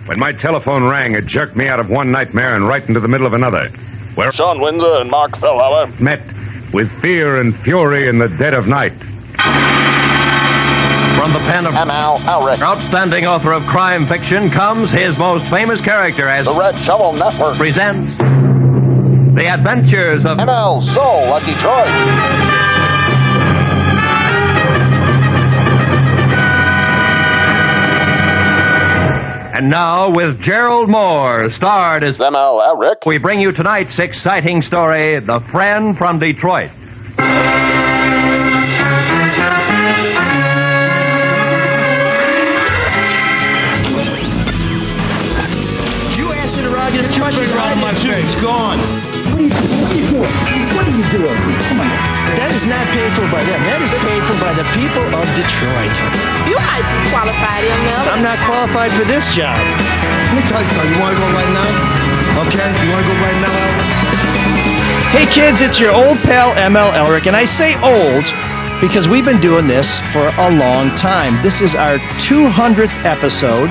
When my telephone rang, it jerked me out of one nightmare and right into the middle of another. Where Shawn Windsor and Marc Fellhauer met with fear and fury in the dead of night. From the pen of ML and Marc, outstanding author of crime fiction, comes his most famous character as the Red Shovel Network presents The Adventures of ML Soul of Detroit. And now, with Gerald Moore, starred as ML and Marc. we bring you tonight's exciting story, The Friend from Detroit. You asked it around your truck around my face. It's gone. What are you doing? Come on. That is not paid for by them. That is paid for by the people of Detroit. You might be qualified, ML. I'm not qualified for this job. Let me tell you something. You want to go right now? Okay? You want to go right now, Al? Hey kids, it's your old pal ML Elric, and I say old because we've been doing this for a long time. This is our 200th episode.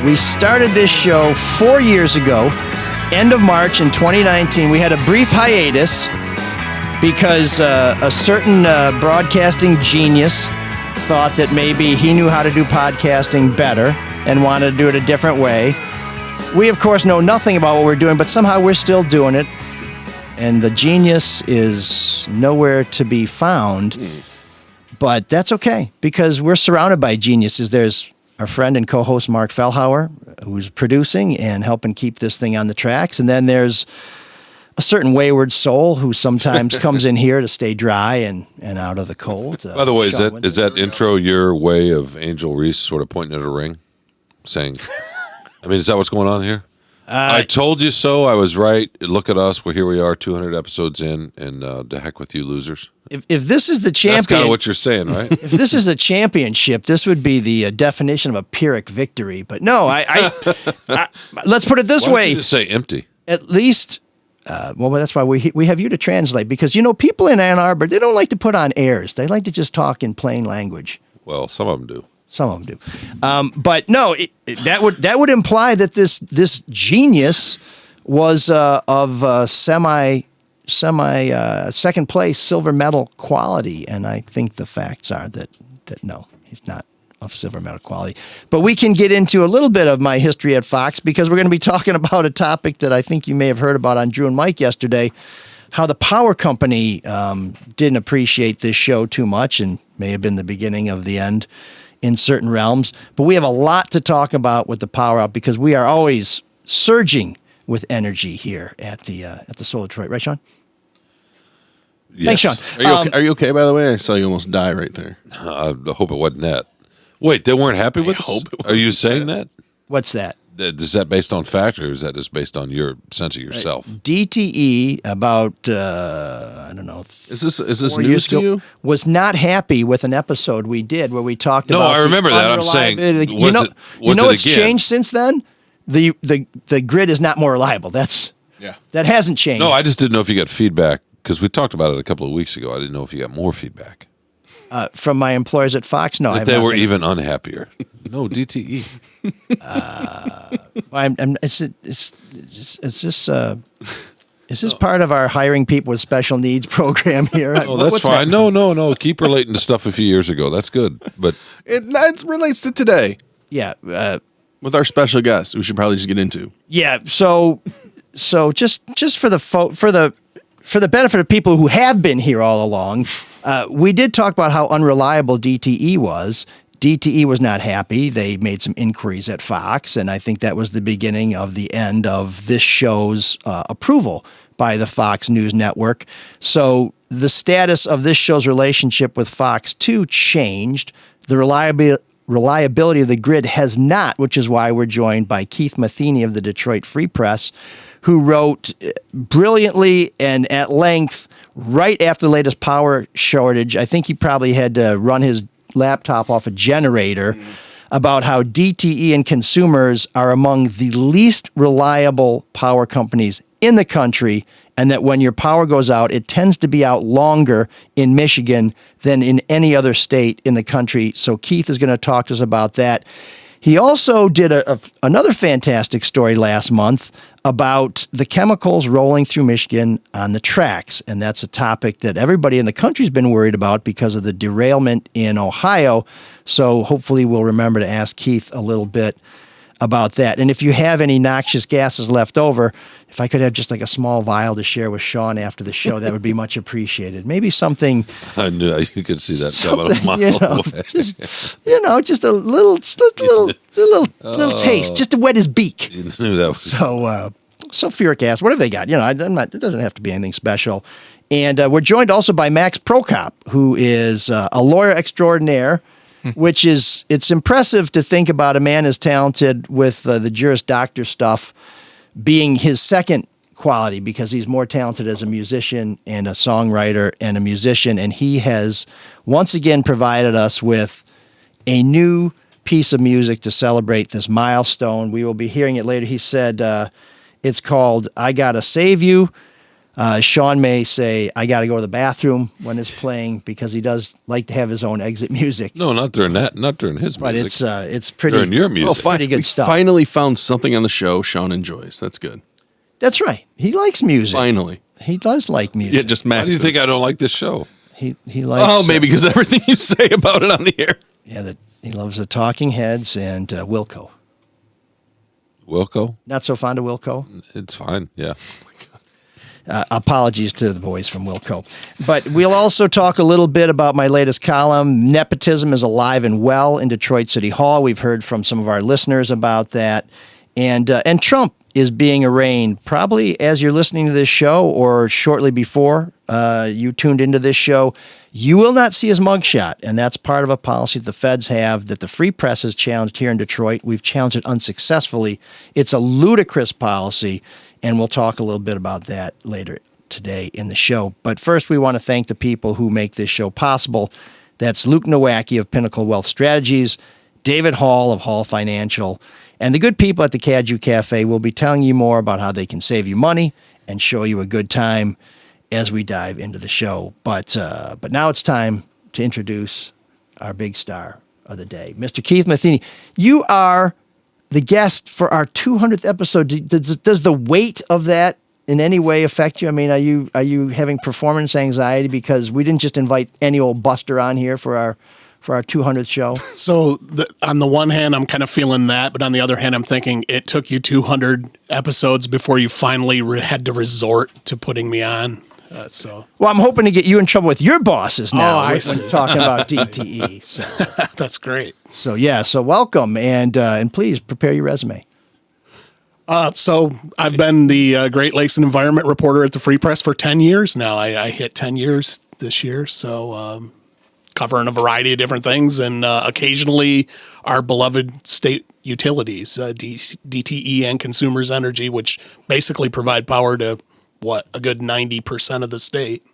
We started this show 4 years ago, end of March in 2019. We had a brief hiatus because a certain broadcasting genius thought that maybe he knew how to do podcasting better and wanted to do it a different way. We, of course, know nothing about what we're doing, but somehow we're still doing it. And the genius is nowhere to be found. But that's okay, because we're surrounded by geniuses. There's our friend and co-host Marc Fellhauer, who's producing and helping keep this thing on the tracks. And then there's a certain wayward soul who sometimes comes in here to stay dry and out of the cold. By the way, Shawn is that intro your way of Angel Reese sort of pointing at a ring? Saying, I mean, is that what's going on here? I told you so. I was right. Look at us. Well, here we are, 200 episodes in, and to heck with you losers. If this is the champion, That's kind of what you're saying, right? if this is a championship, this would be the definition of a Pyrrhic victory. But no, I let's put it this Why way. don't you just say empty? At least, well, that's why we have you to translate, because, you know, people in Ann Arbor, they don't like to put on airs. They like to just talk in plain language. Well, some of them do. Some of them do. But no, that would imply that this genius was of semi second place silver medal quality, and I think the facts are that no, he's not of silver medal quality. But we can get into a little bit of my history at Fox, because we're going to be talking about a topic that I think you may have heard about on Drew and Mike yesterday, how the power company didn't appreciate this show too much and may have been the beginning of the end in certain realms. But we have a lot to talk about with the power out, because we are always surging with energy here at the Soul of Detroit. Right, Shawn? Yes. Thanks, Shawn. Are you okay, by the way? I saw you almost die right there. I hope it wasn't that. Wait, they weren't happy with us? hope it Are you saying that? What's that? Is that based on fact, or is that just based on your sense of yourself? DTE about I don't know. Is this 4 news years to ago, you? was not happy with an episode we did where we talked No, about. I remember that. I'm saying, unreliability. was it what's again? changed since then? The grid is not more reliable. That hasn't changed. No, I just didn't know if you got feedback, because we talked about it a couple of weeks ago. I didn't know if you got more feedback. From my employers at Fox, no. That they were even unhappier. No, DTE. Is this part of our hiring people with special needs program here? Oh, that's What's fine. happening? No. Keep relating to stuff a few years ago. That's good. But It relates to today Yeah. with our special guest. We should probably just get into. Yeah. So just for the benefit of people who have been here all along, we did talk about how unreliable DTE was. DTE was not happy. They made some inquiries at Fox, and I think that was the beginning of the end of this show's approval by the Fox News Network. So the status of this show's relationship with Fox 2 changed. The reliability of the grid has not, which is why we're joined by Keith Matheny of the Detroit Free Press, who wrote brilliantly and at length right after the latest power shortage. I think he probably had to run his laptop off a generator about how DTE and Consumers are among the least reliable power companies in the country, and that when your power goes out, it tends to be out longer in Michigan than in any other state in the country. So Keith is going to talk to us about that. He also did another fantastic story last month about the chemicals rolling through Michigan on the tracks. And that's a topic that everybody in the country's been worried about because of the derailment in Ohio. So hopefully we'll remember to ask Keith a little bit about that. And if you have any noxious gases left over, if I could have just like a small vial to share with Sean after the show, that would be much appreciated. Maybe something. I knew you could see that coming a mile away. Just a little taste, just to wet his beak. You knew that was So sulfuric acid, whatever they got, it doesn't have to be anything special. And we're joined also by Max Prokop, who is a lawyer extraordinaire, which it's impressive to think about a man as talented with the Juris Doctor stuff being his second quality, because he's more talented as a musician and a songwriter and a musician. And he has once again provided us with a new piece of music to celebrate this milestone. We will be hearing it later. He said it's called I Gotta Save You. Sean may say, I got to go to the bathroom when it's playing, because he does like to have his own exit music. no, not during that, not during his But music. it's pretty. During your music. Pretty good stuff. Finally found something on the show Sean enjoys. That's good. That's right. He likes music. Finally. He does like music. Yeah, just Why Max. do you think I don't like this show? He likes. Oh, maybe because everything you say about it on the air. Yeah, he loves the Talking Heads and Wilco. Wilco? Not so fond of Wilco. It's fine. Yeah. Apologies to the boys from Wilco. But we'll also talk a little bit about my latest column. Nepotism is alive and well in Detroit City Hall. We've heard from some of our listeners about that. And Trump is being arraigned, probably as you're listening to this show or shortly before you tuned into this show. You will not see his mugshot, and that's part of a policy that the feds have that the free press has challenged here in Detroit. We've challenged it unsuccessfully. It's a ludicrous policy, and we'll talk a little bit about that later today in the show. But first, we want to thank the people who make this show possible. That's Luke Nowacki of Pinnacle Wealth Strategies, David Hall of Hall Financial, and the good people at the Caju Cafe will be telling you more about how they can save you money and show you a good time as we dive into the show. But now it's time to introduce our big star of the day, Mr. Keith Matheny. You are the guest for our 200th episode. Does the weight of that in any way affect you? I mean, are you having performance anxiety because we didn't just invite any old buster on here for our 200th show? So on the one hand, I'm kind of feeling that, but on the other hand, I'm thinking it took you 200 episodes before you finally had to resort to putting me on. Well, I'm hoping to get you in trouble with your bosses now. Oh, I when see. talking about DTE. So. That's great. So welcome, and please prepare your resume. So I've been the Great Lakes and Environment reporter at the Free Press for 10 years now. I hit 10 years this year, so covering a variety of different things, and occasionally our beloved state utilities, DTE and Consumers Energy, which basically provide power to a good 90% of the state.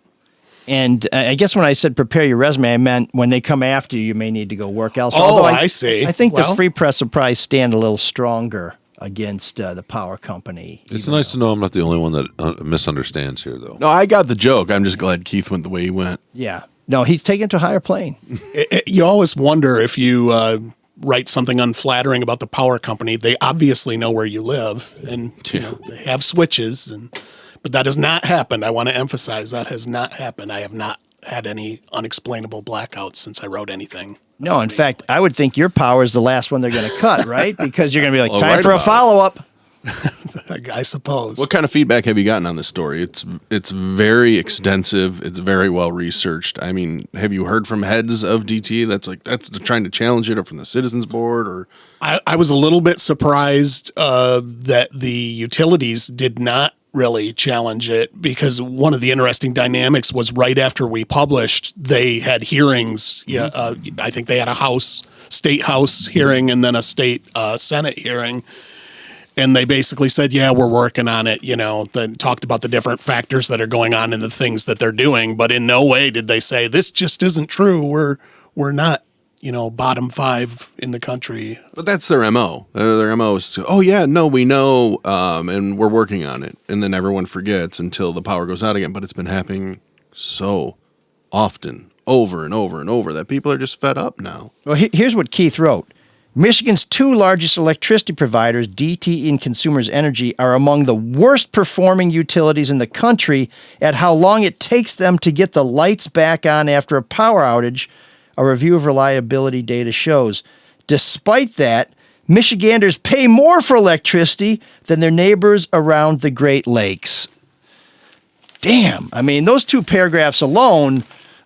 And I guess when I said prepare your resume, I meant when they come after you, you may need to go work elsewhere. Oh, Although I see. I think the Free Press will probably stand a little stronger against the power company. It's nice to know I'm not the only one that misunderstands here, though. No, I got the joke. I'm just glad Keith went the way he went. Yeah. No, he's taken it to a higher plane. You always wonder if you write something unflattering about the power company. They obviously know where you live, and they have switches, but that has not happened. I want to emphasize that has not happened. I have not had any unexplainable blackouts since I wrote anything. No, in fact, I would think your power is the last one they're going to cut, right? Because you're going to be like, Well, time right for a about it. follow-up. I suppose. What kind of feedback have you gotten on this story? It's very extensive. It's very well researched. I mean, have you heard from heads of DTE that's trying to challenge it, or from the Citizens Board? Or I was a little bit surprised that the utilities did not really challenge it, because one of the interesting dynamics was right after we published, they had hearings. I think they had a state house hearing and then a state Senate hearing. And they basically said, yeah, we're working on it, then talked about the different factors that are going on and the things that they're doing. But in no way did they say, this just isn't true. We're not, bottom 5 in the country. But that's their MO. Their MO is to, we know, and we're working on it. And then everyone forgets until the power goes out again. But it's been happening so often, over and over and over, that people are just fed up now. Well, here's what Keith wrote. Michigan's two largest electricity providers, DTE and Consumers Energy, are among the worst performing utilities in the country at how long it takes them to get the lights back on after a power outage, a review of reliability data shows. Despite that, Michiganders pay more for electricity than their neighbors around the Great Lakes. Damn. I mean, those two paragraphs alone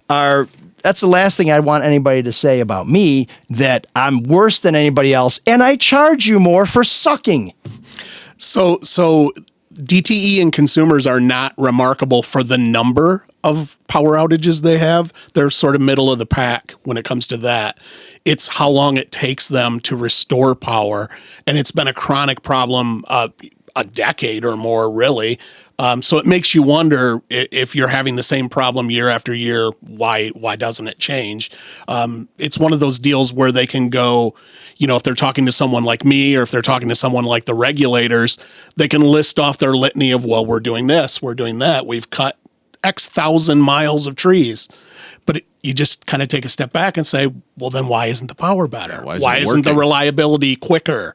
are... That's the last thing I want anybody to say about me, that I'm worse than anybody else, and I charge you more for sucking. So DTE and Consumers are not remarkable for the number of power outages they have. They're sort of middle of the pack when it comes to that. It's how long it takes them to restore power, and it's been a chronic problem a decade or more, really. So it makes you wonder, if you're having the same problem year after year, why doesn't it change? It's one of those deals where they can go, if they're talking to someone like me, or if they're talking to someone like the regulators, they can list off their litany of, well, we're doing this, we're doing that, we've cut X thousand miles of trees. But you just kind of take a step back and say, well, then why isn't the power better? Why isn't the reliability quicker?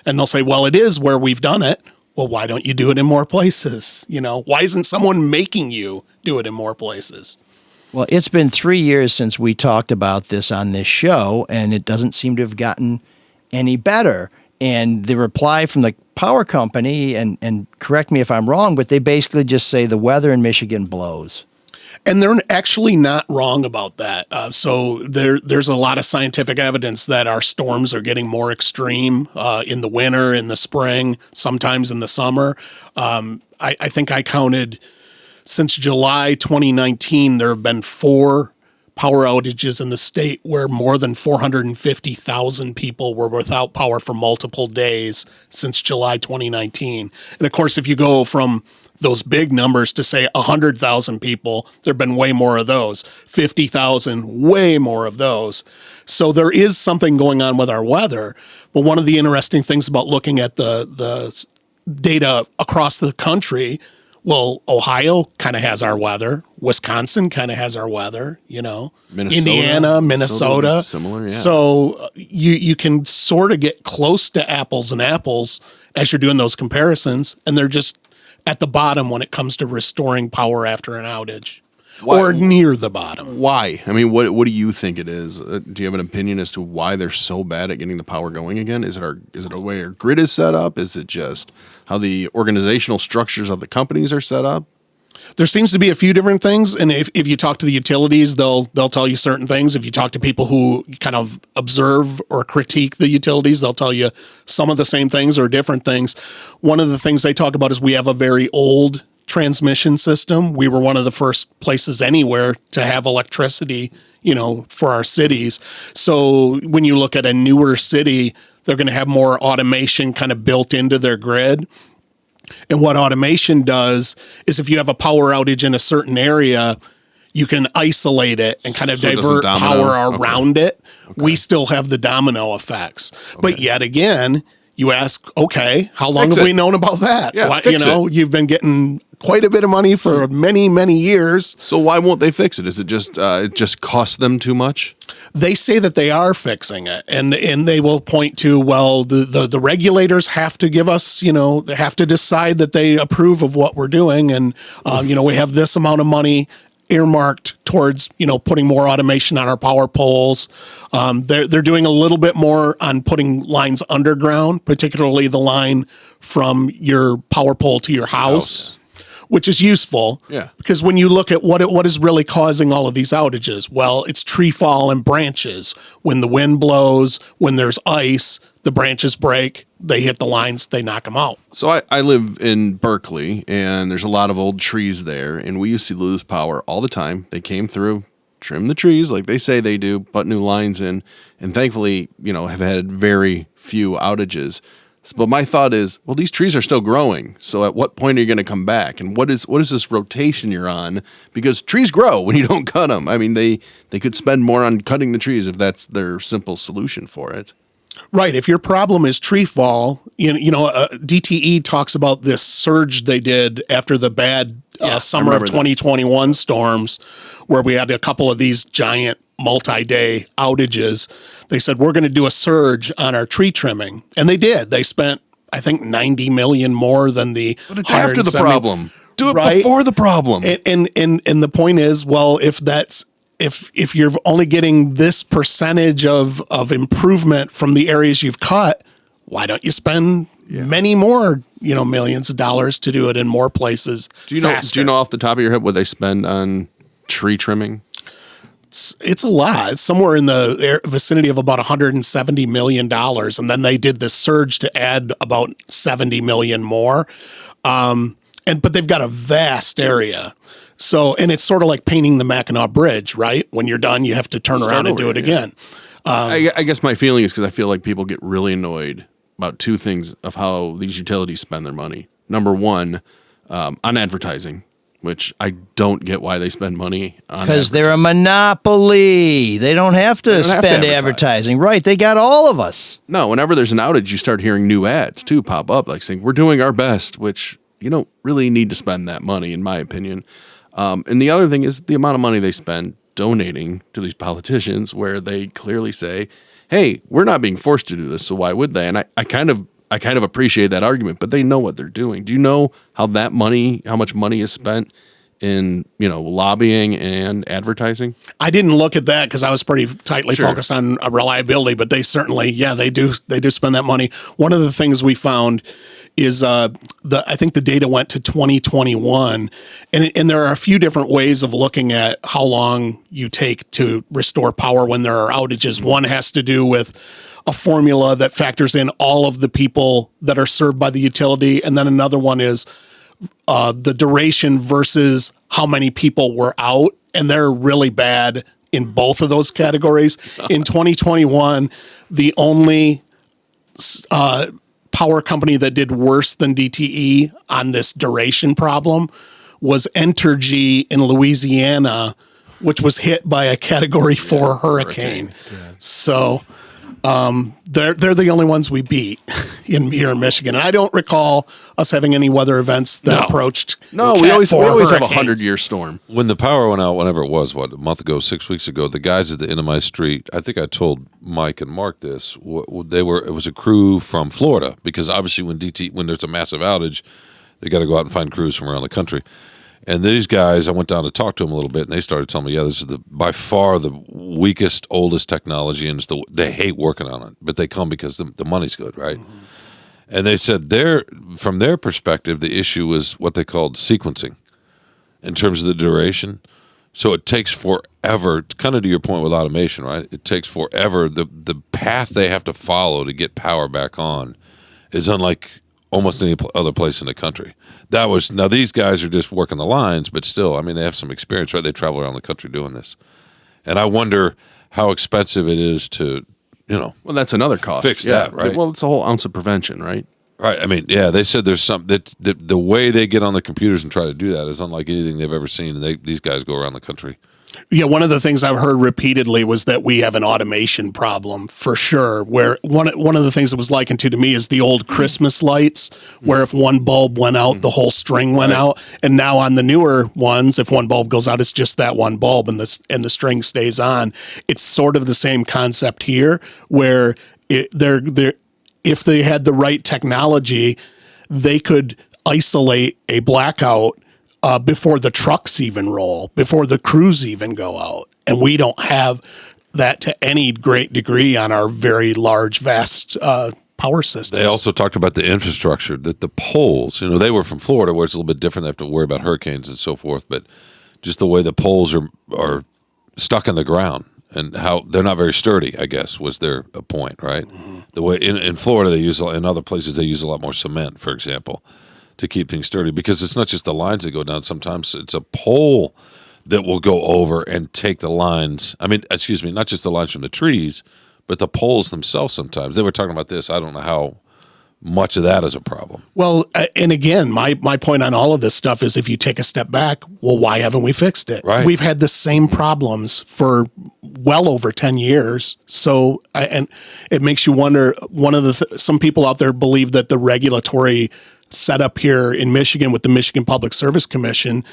And they'll say, well, it is where we've done it. Well, why don't you do it in more places? Why isn't someone making you do it in more places? Well, it's been 3 years since we talked about this on this show, and it doesn't seem to have gotten any better. And the reply from the power company, and correct me if I'm wrong, but they basically just say the weather in Michigan blows. And they're actually not wrong about that. So there's a lot of scientific evidence that our storms are getting more extreme in the winter, in the spring, sometimes in the summer. I think I counted since July 2019, there have been 4 power outages in the state where more than 450,000 people were without power for multiple days since July 2019. And of course, if you go from those big numbers to say 100,000 people, there have been way more of those. 50,000, way more of those. So there is something going on with our weather. But one of the interesting things about looking at the data across the country, well, Ohio kind of has our weather. Wisconsin kind of has our weather, Indiana, Minnesota. Similar, yeah. So you can sort of get close to apples and apples as you're doing those comparisons, and they're just at the bottom when it comes to restoring power after an outage. Why? Or near the bottom. Why? I mean, what do you think it is? Do you have an opinion as to why they're so bad at getting the power going again? Is it the way our grid is set up? Is it just how the organizational structures of the companies are set up? There seems to be a few different things, and if you talk to the utilities, they'll tell you certain things. If you talk to people who kind of observe or critique the utilities, they'll tell you some of the same things or different things. One of the things they talk about is we have a very old transmission system. We were one of the first places anywhere to have electricity, for our cities. So when you look at a newer city, they're going to have more automation kind of built into their grid. And what automation does is if you have a power outage in a certain area, you can isolate it and kind of divert power around it. Okay. We still have the domino effects. Okay. But yet again, you ask, okay, how long have we known about that? Yeah, you've been getting quite a bit of money for many, many years. So why won't they fix it? Is it just it just costs them too much? They say that they are fixing it, and they will point to, well, the regulators have to give us, they have to decide that they approve of what we're doing, and we have this amount of money earmarked towards putting more automation on our power poles. They're doing a little bit more on putting lines underground, particularly the line from your power pole to your house. Which is useful, because when you look at what is really causing all of these outages, well, it's tree fall and branches. When the wind blows, when there's ice, the branches break, they hit the lines, they knock them out. So I live in Berkeley, and there's a lot of old trees there, and we used to lose power all the time. They came through, trim the trees like they say they do, put new lines in, and thankfully, have had very few outages. But my thought is, well, these trees are still growing. So at what point are you going to come back? And what is this rotation you're on? Because trees grow when you don't cut them. I mean, they could spend more on cutting the trees if that's their simple solution for it. Right. If your problem is tree fall, DTE talks about this surge they did after the bad summer of 2021 storms, where we had a couple of these giant multi-day outages, they said, we're going to do a surge on our tree trimming. And they did. They spent, I think, $90 million more than the. But it's after the 170 problem. Do it Right? before the problem. And the point is, well, if you're only getting this percentage of improvement from the areas you've cut, why don't you spend many more, millions of dollars to do it in more places? Do you know off the top of your head what they spend on tree trimming? It's a lot. It's somewhere in the vicinity of about $170 million. And then they did this surge to add about 70 million more. But they've got a vast area. So, and it's sort of like painting the Mackinac Bridge, right? When you're done, you have to turn around and do it again. I guess my feeling is because I feel like people get really annoyed about two things of how these utilities spend their money. Number one, on advertising, which I don't get why they spend money on. Because they're a monopoly. They don't have to spend advertising. Right. They got all of us. No, whenever there's an outage, you start hearing new ads too pop up, like saying, we're doing our best, which you don't really need to spend that money, in my opinion. And the other thing is the amount of money they spend donating to these politicians, where they clearly say, hey, we're not being forced to do this, so why would they? And I kind of appreciate that argument, but they know what they're doing. Do you know how much money is spent in, lobbying and advertising? I didn't look at that because I was pretty tightly focused on reliability, but they certainly, they do spend that money. One of the things we found is I think the data went to 2021, and there are a few different ways of looking at how long you take to restore power when there are outages. One has to do with a formula that factors in all of the people that are served by the utility, and then another one is the duration versus how many people were out, and they're really bad in both of those categories. In 2021, the only power company that did worse than DTE on this duration problem was Entergy in Louisiana, which was hit by a Category 4 hurricane. Yeah. So they're the only ones we beat here in Michigan. And I don't recall us having any weather events that approached. No, we always have a 100-year storm. When the power went out, whenever it was, a month ago, 6 weeks ago, the guys at the end of my street, I think I told Mike and Mark this, it was a crew from Florida, because obviously when there's a massive outage, they got to go out and find crews from around the country. And these guys, I went down to talk to them a little bit, and they started telling me, this is by far the weakest, oldest technology, and they hate working on it, but they come because the money's good, right? Mm-hmm. And they said from their perspective, the issue was what they called sequencing in terms of the duration. So it takes forever, kind of to your point with automation, right? It takes forever. The path they have to follow to get power back on is unlike almost any other place in the country. Now these guys are just working the lines, but still, they have some experience, right? They travel around the country doing this. And I wonder how expensive it is to, well, that's another cost. Fix that, right? Well, it's a whole ounce of prevention, right? Right. They said there's some that the way they get on the computers and try to do that is unlike anything they've ever seen. And these guys go around the country. Yeah, one of the things I've heard repeatedly was that we have an automation problem for sure, where one of the things that was likened to me is the old Christmas lights, where if one bulb went out, the whole string went out. And now on the newer ones, if one bulb goes out, it's just that one bulb and the string stays on. It's sort of the same concept here, where if they had the right technology, they could isolate a blackout before the trucks even roll, before the crews even go out. And we don't have that to any great degree on our very large, vast power systems. They also talked about the infrastructure, that the poles, they were from Florida where it's a little bit different. They have to worry about hurricanes and so forth, but just the way the poles are stuck in the ground and how they're not very sturdy, I guess, was their point, right? Mm-hmm. The way in Florida in other places they use a lot more cement, for example, to keep things sturdy, because it's not just the lines that go down. Sometimes it's a pole that will go over and take the lines. Not just the lines from the trees, but the poles themselves sometimes. They were talking about this. I don't know how much of that is a problem. Well, and again, my point on all of this stuff is if you take a step back, well, why haven't we fixed it? Right. We've had the same problems for well over 10 years. So, and it makes you wonder, some people out there believe that the regulatory set up here in Michigan with the Michigan Public Service Commission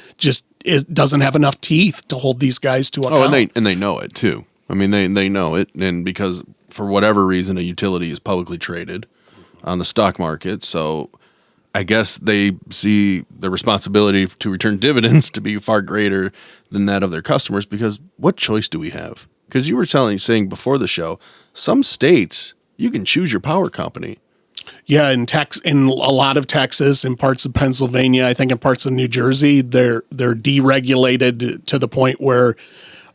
doesn't have enough teeth to hold these guys to account. And they know it too. I mean, they know it, and because for whatever reason, a utility is publicly traded on the stock market, so I guess they see the responsibility to return dividends to be far greater than that of their customers, because what choice do we have? Because you were saying before the show, some states, you can choose your power company. Yeah, in a lot of Texas, in parts of Pennsylvania, I think in parts of New Jersey, they're deregulated to the point where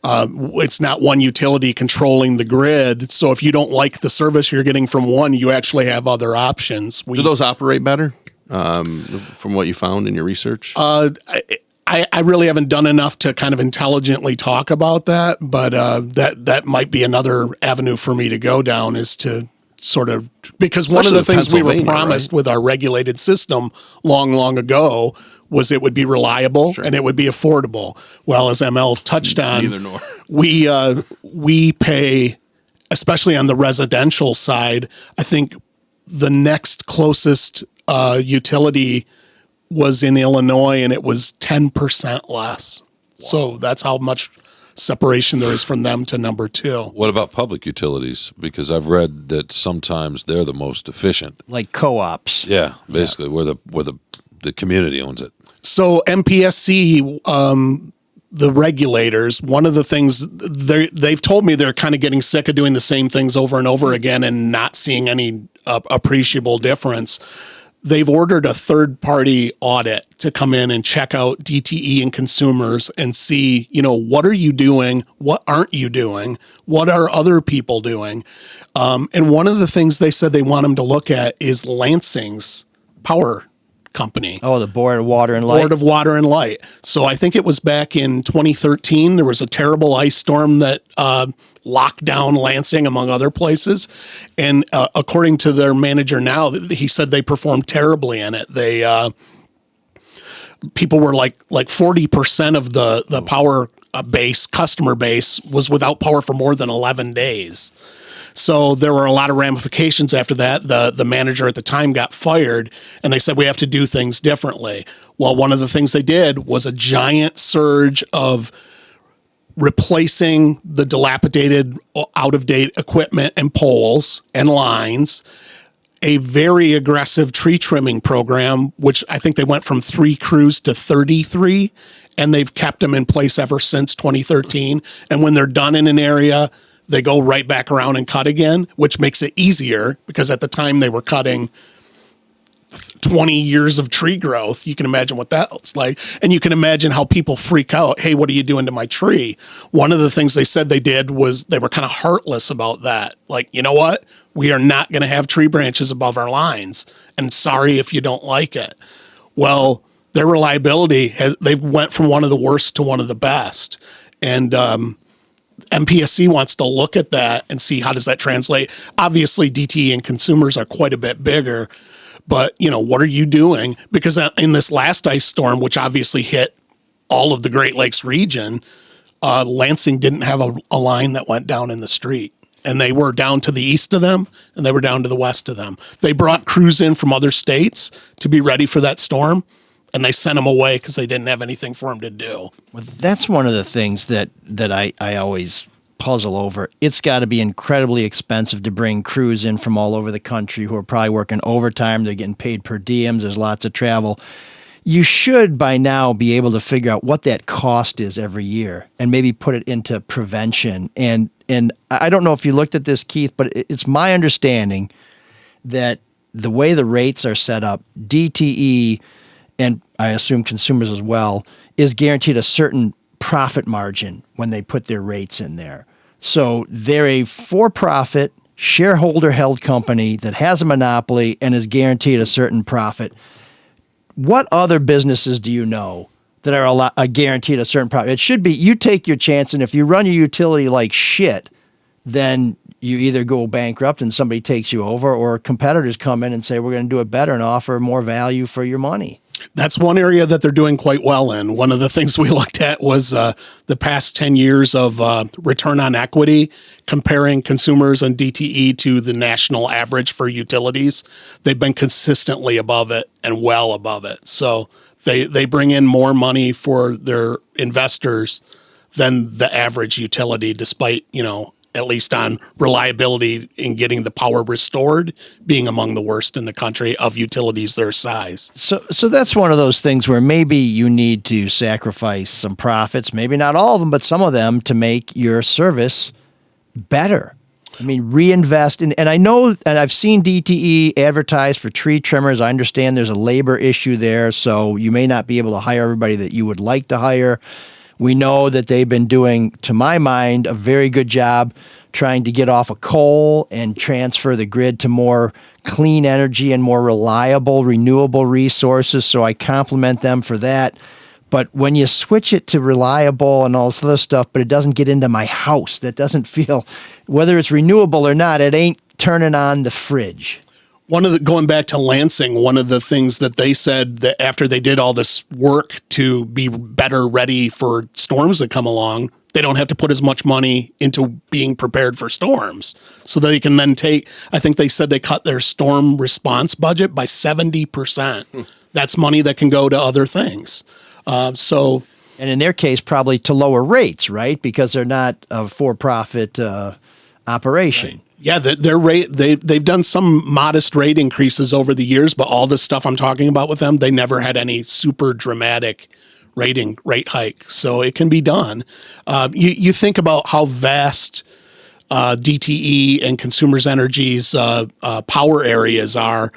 it's not one utility controlling the grid. So if you don't like the service you're getting from one, you actually have other options. Do those operate better from what you found in your research? I really haven't done enough to kind of intelligently talk about that, but that might be another avenue for me to go down, is to sort of, because one of the things we were promised with our regulated system long ago was it would be reliable and it would be affordable. Well, as ML touched on, neither nor. we pay, especially on the residential side, I think the next closest utility was in Illinois, and it was 10% less. Wow. So that's how much separation there is from them to number two. What about public utilities? Because I've read that sometimes they're the most efficient. Like co-ops. Yeah, basically where the community owns it. So MPSC, the regulators, one of the things they've told me, they're kind of getting sick of doing the same things over and over again and not seeing any appreciable difference. They've ordered a third-party audit to come in and check out DTE and Consumers and see, what are you doing? What aren't you doing? What are other people doing? And one of the things they said they want them to look at is Lansing's power company. Oh, the Board of Water and Light. Board of Water and Light. So I think it was back in 2013. There was a terrible ice storm that locked down Lansing, among other places. And according to their manager now, he said they performed terribly in it. They people were like 40% of the power customer base was without power for more than 11 days. So there were a lot of ramifications after that. The manager at the time got fired, and they said, we have to do things differently. Well, one of the things they did was a giant surge of replacing the dilapidated, out-of-date equipment and poles and lines, a very aggressive tree trimming program, which I think they went from 3 crews to 33, and they've kept them in place ever since 2013. And when they're done in an area, they go right back around and cut again, which makes it easier, because at the time they were cutting 20 years of tree growth. You can imagine what that looks like. And you can imagine how people freak out. Hey, what are you doing to my tree? One of the things they said they did was they were kind of heartless about that. Like, you know what? We are not going to have tree branches above our lines. And sorry if you don't like it. Well, their reliability, they went from one of the worst to one of the best. And MPSC wants to look at that and see how does that translate. Obviously, DTE and Consumers are quite a bit bigger, but what are you doing? Because in this last ice storm, which obviously hit all of the Great Lakes region, Lansing didn't have a line that went down in the street, and they were down to the east of them, and they were down to the west of them. They brought crews in from other states to be ready for that storm, and they sent them away because they didn't have anything for them to do. Well, that's one of the things that I always puzzle over. It's got to be incredibly expensive to bring crews in from all over the country who are probably working overtime. They're getting paid per diems. There's lots of travel. You should by now be able to figure out what that cost is every year and maybe put it into prevention. And I don't know if you looked at this, Keith, but it's my understanding that the way the rates are set up, DTE, and I assume Consumers as well, is guaranteed a certain profit margin when they put their rates in there. So they're a for-profit, shareholder-held company that has a monopoly and is guaranteed a certain profit. What other businesses do you know that are guaranteed a certain profit? It should be you take your chance, and if you run your utility like shit, then you either go bankrupt and somebody takes you over, or competitors come in and say, we're going to do it better and offer more value for your money. That's one area that they're doing quite well in. One of the things we looked at was the past 10 years of return on equity, comparing Consumers and DTE to the national average for utilities. They've been consistently above it and well above it. So they bring in more money for their investors than the average utility, despite, at least on reliability in getting the power restored, being among the worst in the country of utilities their size. So that's one of those things where maybe you need to sacrifice some profits, maybe not all of them, but some of them to make your service better. I mean, reinvest in, and I know, and I've seen DTE advertise for tree trimmers. I understand there's a labor issue there, so you may not be able to hire everybody that you would like to hire. We know that they've been doing, to my mind, a very good job trying to get off of coal and transfer the grid to more clean energy and more reliable, renewable resources. So I compliment them for that. But when you switch it to reliable and all this other stuff, but it doesn't get into my house, that doesn't feel, whether it's renewable or not, it ain't turning on the fridge. Going back to Lansing, one of the things that they said that after they did all this work to be better ready for storms that come along, they don't have to put as much money into being prepared for storms. So they can then I think they said they cut their storm response budget by 70%. That's money that can go to other things. And in their case, probably to lower rates, right? Because they're not a for-profit operation. Right. Yeah, their rate they've done some modest rate increases over the years, but all the stuff I'm talking about with them, they never had any super dramatic rate hike. So it can be done. You think about how vast DTE and Consumers Energy's power areas are,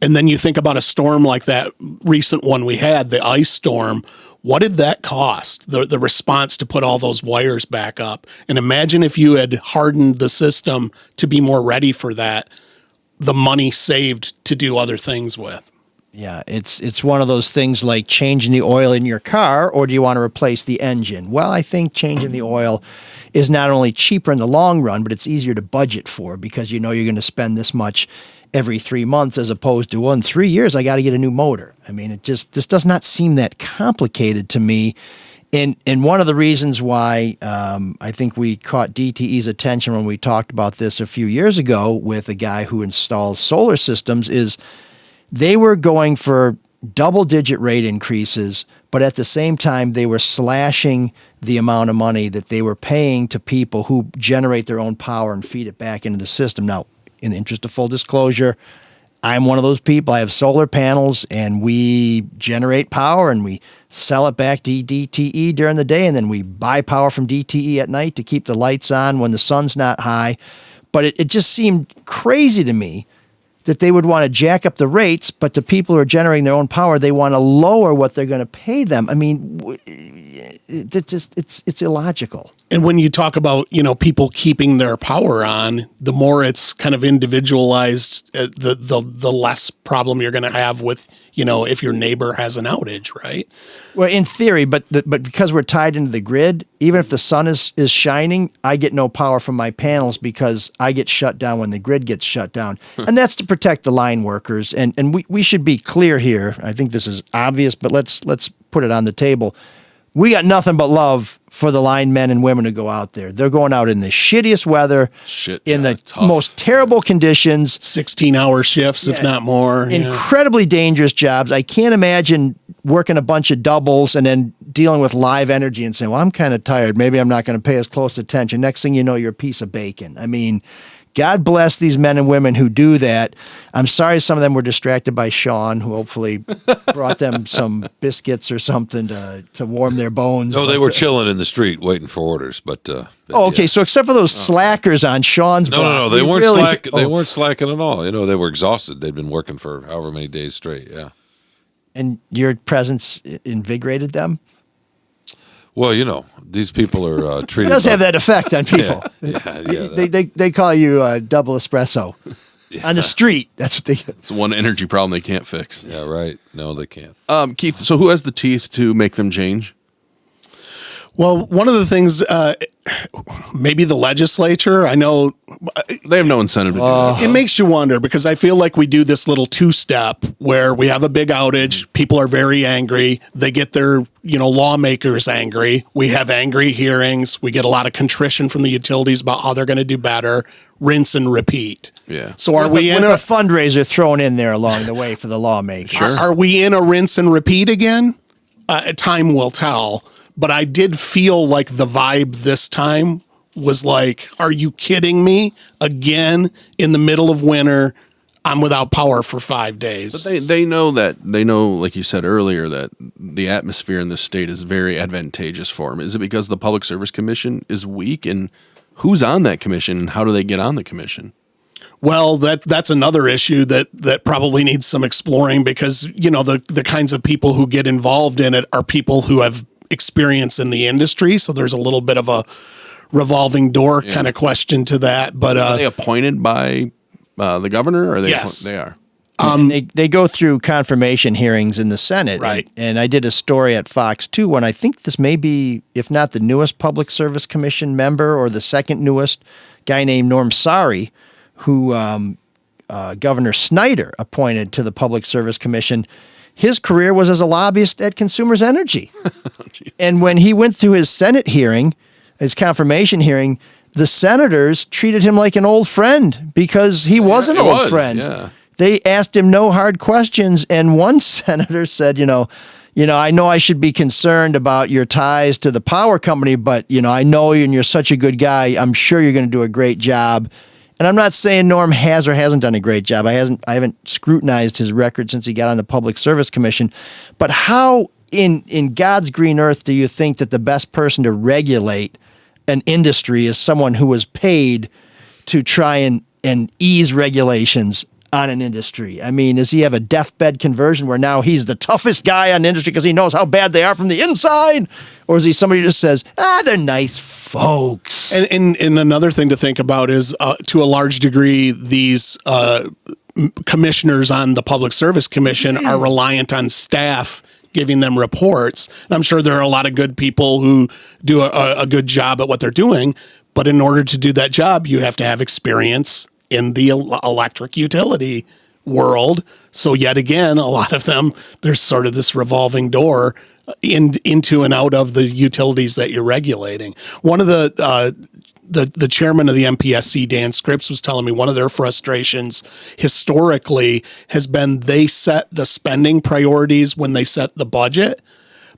and then you think about a storm like that recent one we had, the ice storm. What did that cost, the response to put all those wires back up? And imagine if you had hardened the system to be more ready for that, the money saved to do other things with. Yeah, it's one of those things like changing the oil in your car, or do you want to replace the engine? Well, I think changing the oil is not only cheaper in the long run, but it's easier to budget for because you know you're going to spend this much every 3 months as opposed to, in 3 years, I got to get a new motor. I mean, this does not seem that complicated to me. And one of the reasons why I think we caught DTE's attention when we talked about this a few years ago with a guy who installs solar systems is they were going for double-digit rate increases, but at the same time, they were slashing the amount of money that they were paying to people who generate their own power and feed it back into the system. Now, in the interest of full disclosure, I'm one of those people. I have solar panels, and we generate power, and we sell it back to DTE during the day, and then we buy power from DTE at night to keep the lights on when the sun's not high. But it just seemed crazy to me that they would want to jack up the rates, but the people who are generating their own power, they want to lower what they're going to pay them. I mean, it's illogical. And when you talk about, people keeping their power on, the more it's kind of individualized, the less problem you're going to have with, if your neighbor has an outage, right? Well, in theory, but because we're tied into the grid, even if the sun is shining, I get no power from my panels because I get shut down when the grid gets shut down. And that's to protect the line workers. And we should be clear here. I think this is obvious, but let's put it on the table. We got nothing but love for the line men and women who go out there. They're going out in the shittiest weather, in the most terrible conditions. 16-hour shifts, if not more. Incredibly dangerous jobs. I can't imagine working a bunch of doubles and then dealing with live energy and saying, well, I'm kind of tired. Maybe I'm not going to pay as close attention. Next thing you know, you're a piece of bacon. I mean, God bless these men and women who do that. I'm sorry some of them were distracted by Shawn, who hopefully brought them some biscuits or something to warm their bones. No, they were chilling in the street waiting for orders. But okay. So except for those slackers on Shawn's block. No, they weren't slacking. They weren't slacking at all. They were exhausted. They'd been working for however many days straight. Yeah. And your presence invigorated them? Well, these people are treated. It does have that effect on people. They call you double espresso on the street. That's what they. It's one energy problem they can't fix. Yeah, right. No, they can't. Keith, so who has the teeth to make them change? Well, one of the things, maybe the legislature, I know. They have no incentive to do that. It makes you wonder because I feel like we do this little two-step where we have a big outage. People are very angry. They get their, lawmakers angry. We have angry hearings. We get a lot of contrition from the utilities about how they're going to do better. Rinse and repeat. Yeah. So are we in a fundraiser thrown in there along the way for the lawmakers? Sure. Are we in a rinse and repeat again? Time will tell. but I did feel like the vibe this time was like, are you kidding me? Again, in the middle of winter, I'm without power for 5 days. But they know, like you said earlier, that the atmosphere in this state is very advantageous for them. Is it because the Public Service Commission is weak? And who's on that commission? And how do they get on the commission? Well, that's another issue that probably needs some exploring, because, you know, the kinds of people who get involved in it are people who have experience in the industry. So there's a little bit of a revolving door kind of question to that. But are they appointed by the governor? Or are they? Yes, they are. They go through confirmation hearings in the Senate. Right. And I did a story at Fox 2 when I think this may be, if not the newest Public Service Commission member or the second newest, guy named Norm Sari, who Governor Snyder appointed to the Public Service Commission. His career was as a lobbyist at Consumers Energy. And when he went through his Senate hearing, his confirmation hearing, the senators treated him like an old friend because he was an old friend. Yeah. They asked him no hard questions, and one senator said, you know, I know I should be concerned about your ties to the power company, but, you know, I know you and you're such a good guy. I'm sure you're going to do a great job. And I'm not saying Norm has or hasn't done a great job. I haven't scrutinized his record since he got on the Public Service Commission. But how in God's green earth do you think that the best person to regulate an industry is someone who was paid to try and ease regulations on an industry? I mean, does he have a deathbed conversion where now he's the toughest guy on the industry because he knows how bad they are from the inside? Or is he somebody who just says, they're nice folks? And another thing to think about is, to a large degree, these commissioners on the Public Service Commission are reliant on staff giving them reports. And I'm sure there are a lot of good people who do a good job at what they're doing. But in order to do that job, you have to have experience in the electric utility world. So yet again, a lot of them, there's sort of this revolving door into and out of the utilities that you're regulating. One of the chairman of the MPSC, Dan Scripps, was telling me one of their frustrations historically has been they set the spending priorities when they set the budget,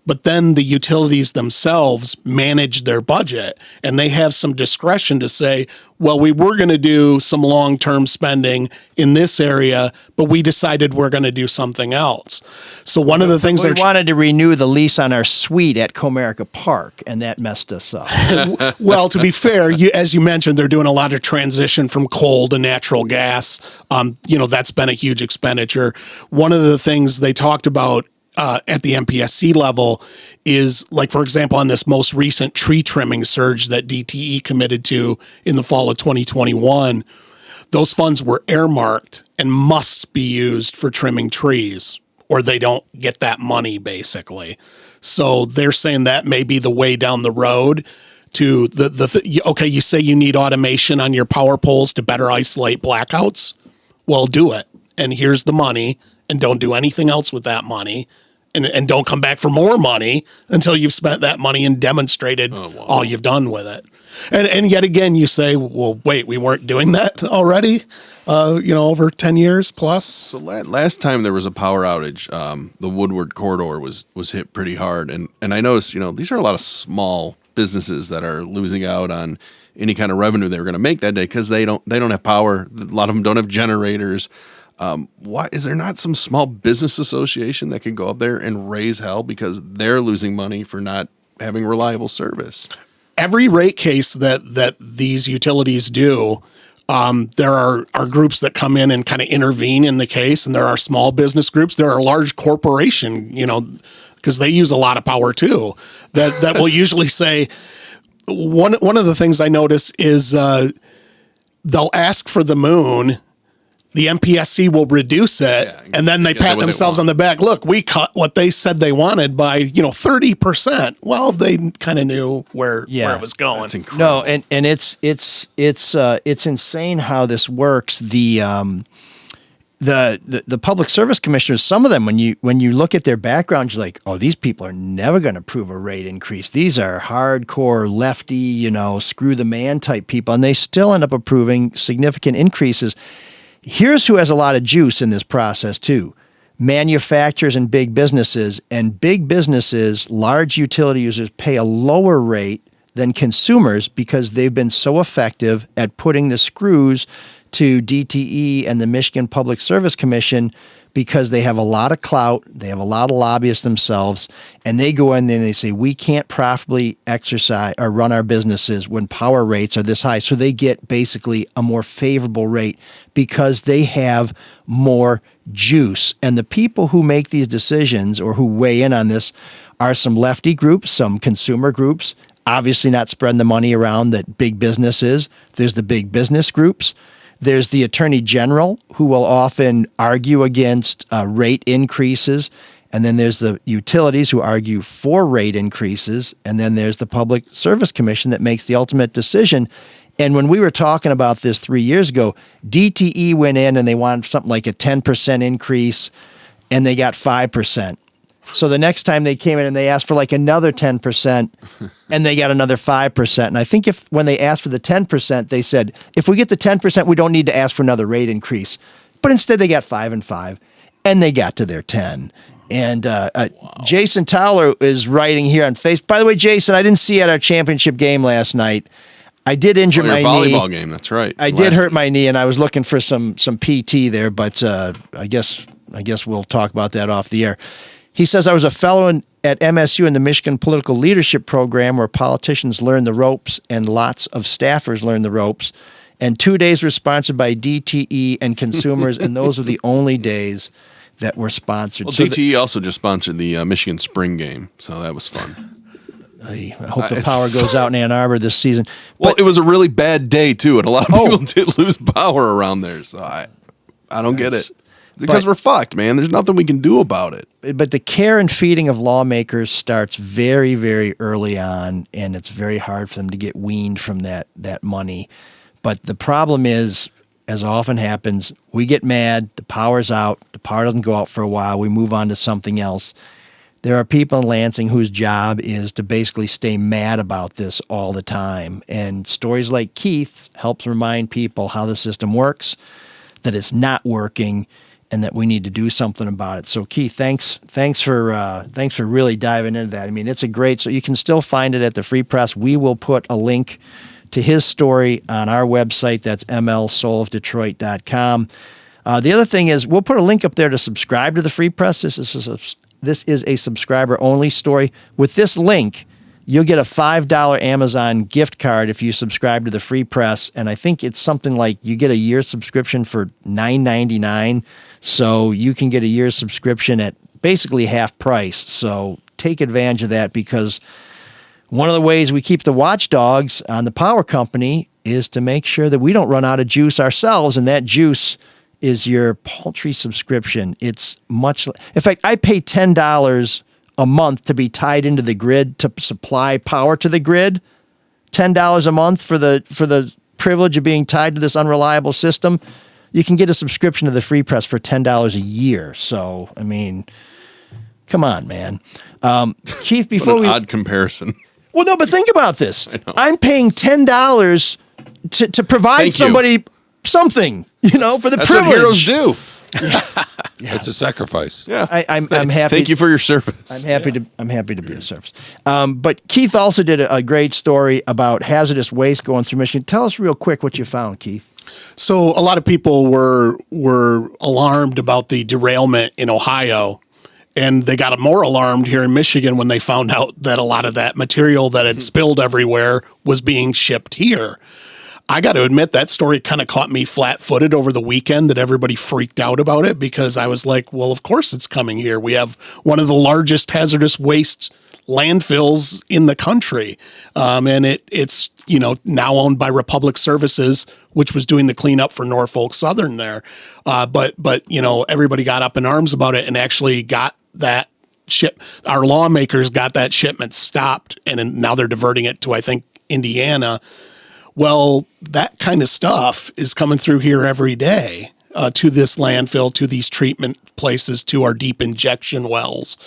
but then the utilities themselves manage their budget, and they have some discretion to say, well, we were going to do some long-term spending in this area, but we decided we're going to do something else. So one of the things we wanted to renew the lease on our suite at Comerica Park, and that messed us up. Well, to be fair, as you mentioned, they're doing a lot of transition from coal to natural gas. That's been a huge expenditure. One of the things they talked about at the MPSC level is, like, for example, on this most recent tree trimming surge that DTE committed to in the fall of 2021, those funds were earmarked and must be used for trimming trees, or they don't get that money, basically. So they're saying that may be the way down the road to okay, you say you need automation on your power poles to better isolate blackouts. Well, do it. And here's the money, and don't do anything else with that money. And don't come back for more money until you've spent that money and demonstrated all you've done with it. And yet again, you say, well, wait, we weren't doing that already, over 10 years plus? So last time there was a power outage, the Woodward corridor was hit pretty hard. And I noticed, these are a lot of small businesses that are losing out on any kind of revenue they were going to make that day because they don't have power. A lot of them don't have generators. Why is there not some small business association that can go up there and raise hell because they're losing money for not having reliable service? Every rate case that these utilities do, there are groups that come in and kind of intervene in the case, and there are small business groups. There are large corporation, because they use a lot of power too, that will usually say, one of the things I notice is they'll ask for the moon. The MPSC will reduce it, and then they pat themselves on the back. Look, we cut what they said they wanted by 30%. Well, they kind of knew where it was going. That's incredible. No, and it's insane how this works. The public service commissioners, some of them, when you look at their background, you're like, oh, these people are never going to approve a rate increase. These are hardcore lefty, screw the man type people, and they still end up approving significant increases. Here's who has a lot of juice in this process, too. manufacturers and big businesses. And big businesses, large utility users, pay a lower rate than consumers because they've been so effective at putting the screws to DTE and the Michigan Public Service Commission because they have a lot of clout, they have a lot of lobbyists themselves, and they go in there and they say, we can't profitably exercise or run our businesses when power rates are this high. So they get basically a more favorable rate because they have more juice. And the people who make these decisions or who weigh in on this are some lefty groups, some consumer groups, obviously not spreading the money around that big business is. There's the big business groups. There's the attorney general who will often argue against rate increases. And then there's the utilities who argue for rate increases. And then there's the Public Service Commission that makes the ultimate decision. And when we were talking about this 3 years ago, DTE went in and they wanted something like a 10% increase and they got 5%. So the next time they came in and they asked for like another 10% and they got another 5%. And I think when they asked for the 10%, they said, if we get the 10%, we don't need to ask for another rate increase. But instead they got 5 and 5 and they got to their 10. And Jason Towler is writing here on Facebook. By the way, Jason, I didn't see you at our championship game last night. I did injure my knee. Volleyball game, that's right. I did hurt my knee and I was looking for some PT there, but I guess we'll talk about that off the air. He says, I was a fellow at MSU in the Michigan Political Leadership Program where politicians learn the ropes and lots of staffers learn the ropes. And 2 days were sponsored by DTE and Consumers, and those were the only days that were sponsored. Well, DTE also just sponsored the Michigan Spring Game, so that was fun. I hope the power goes out in Ann Arbor this season. Well, it was a really bad day, too, and a lot of people did lose power around there, so I don't get it. Because we're fucked, man. There's nothing we can do about it. But the care and feeding of lawmakers starts very, very early on, and it's very hard for them to get weaned from that money. But the problem is, as often happens, we get mad, the power's out, the power doesn't go out for a while, we move on to something else. There are people in Lansing whose job is to basically stay mad about this all the time. And stories like Keith helps remind people how the system works, that it's not working, and that we need to do something about it. So Keith, thanks for really diving into that. I mean, it's so you can still find it at the Free Press. We will put a link to his story on our website. That's mlsoulofdetroit.com. The other thing is we'll put a link up there to subscribe to the Free Press. This is a subscriber only story. With this link, you'll get a $5 Amazon gift card if you subscribe to the Free Press. And I think it's something like you get a year's subscription for $9.99. So you can get a year's subscription at basically half price. So take advantage of that, because one of the ways we keep the watchdogs on the power company is to make sure that we don't run out of juice ourselves. And that juice is your paltry subscription. It's much. In fact, I pay $10 a month to be tied into the grid to supply power to the grid. $10 a month for the privilege of being tied to this unreliable system. You can get a subscription to the Free Press for $10 a year. So, I mean, come on, man. Keith, before what an odd comparison. Well, no, but think about this. I'm paying $10 to provide somebody something, for the That's privilege. That's what heroes do. Yeah. It's a sacrifice. Yeah, I'm happy. Thank you for your service. I'm happy to be of service. But Keith also did a great story about hazardous waste going through Michigan. Tell us real quick what you found, Keith. So a lot of people were alarmed about the derailment in Ohio, and they got more alarmed here in Michigan when they found out that a lot of that material that had spilled everywhere was being shipped here. I got to admit, that story kind of caught me flat-footed over the weekend, that everybody freaked out about it, because I was like, well, of course it's coming here. We have one of the largest hazardous waste landfills in the country. And it's now owned by Republic Services, which was doing the cleanup for Norfolk Southern there. But everybody got up in arms about it and actually got that our lawmakers got that shipment stopped, and now they're diverting it to, I think, Indiana. Well, that kind of stuff is coming through here every day. to this landfill, to these treatment places, to our deep injection wells,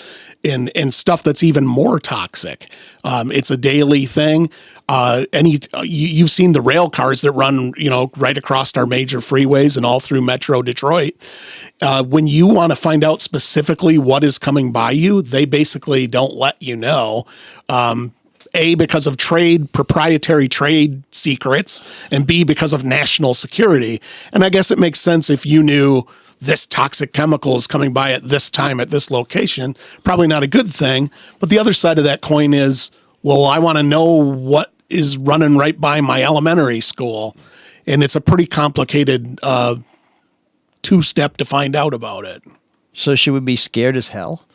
and stuff that's even more toxic. It's a daily thing. You've seen the rail cars that run, right across our major freeways and all through Metro Detroit. When you want to find out specifically what is coming by you, they basically don't let you know. A, because of proprietary trade secrets, and B, because of national security. And I guess it makes sense if you knew this toxic chemical is coming by at this time at this location. Probably not a good thing. But the other side of that coin is, well, I want to know what is running right by my elementary school. And it's a pretty complicated two-step to find out about it. So should we be scared as hell?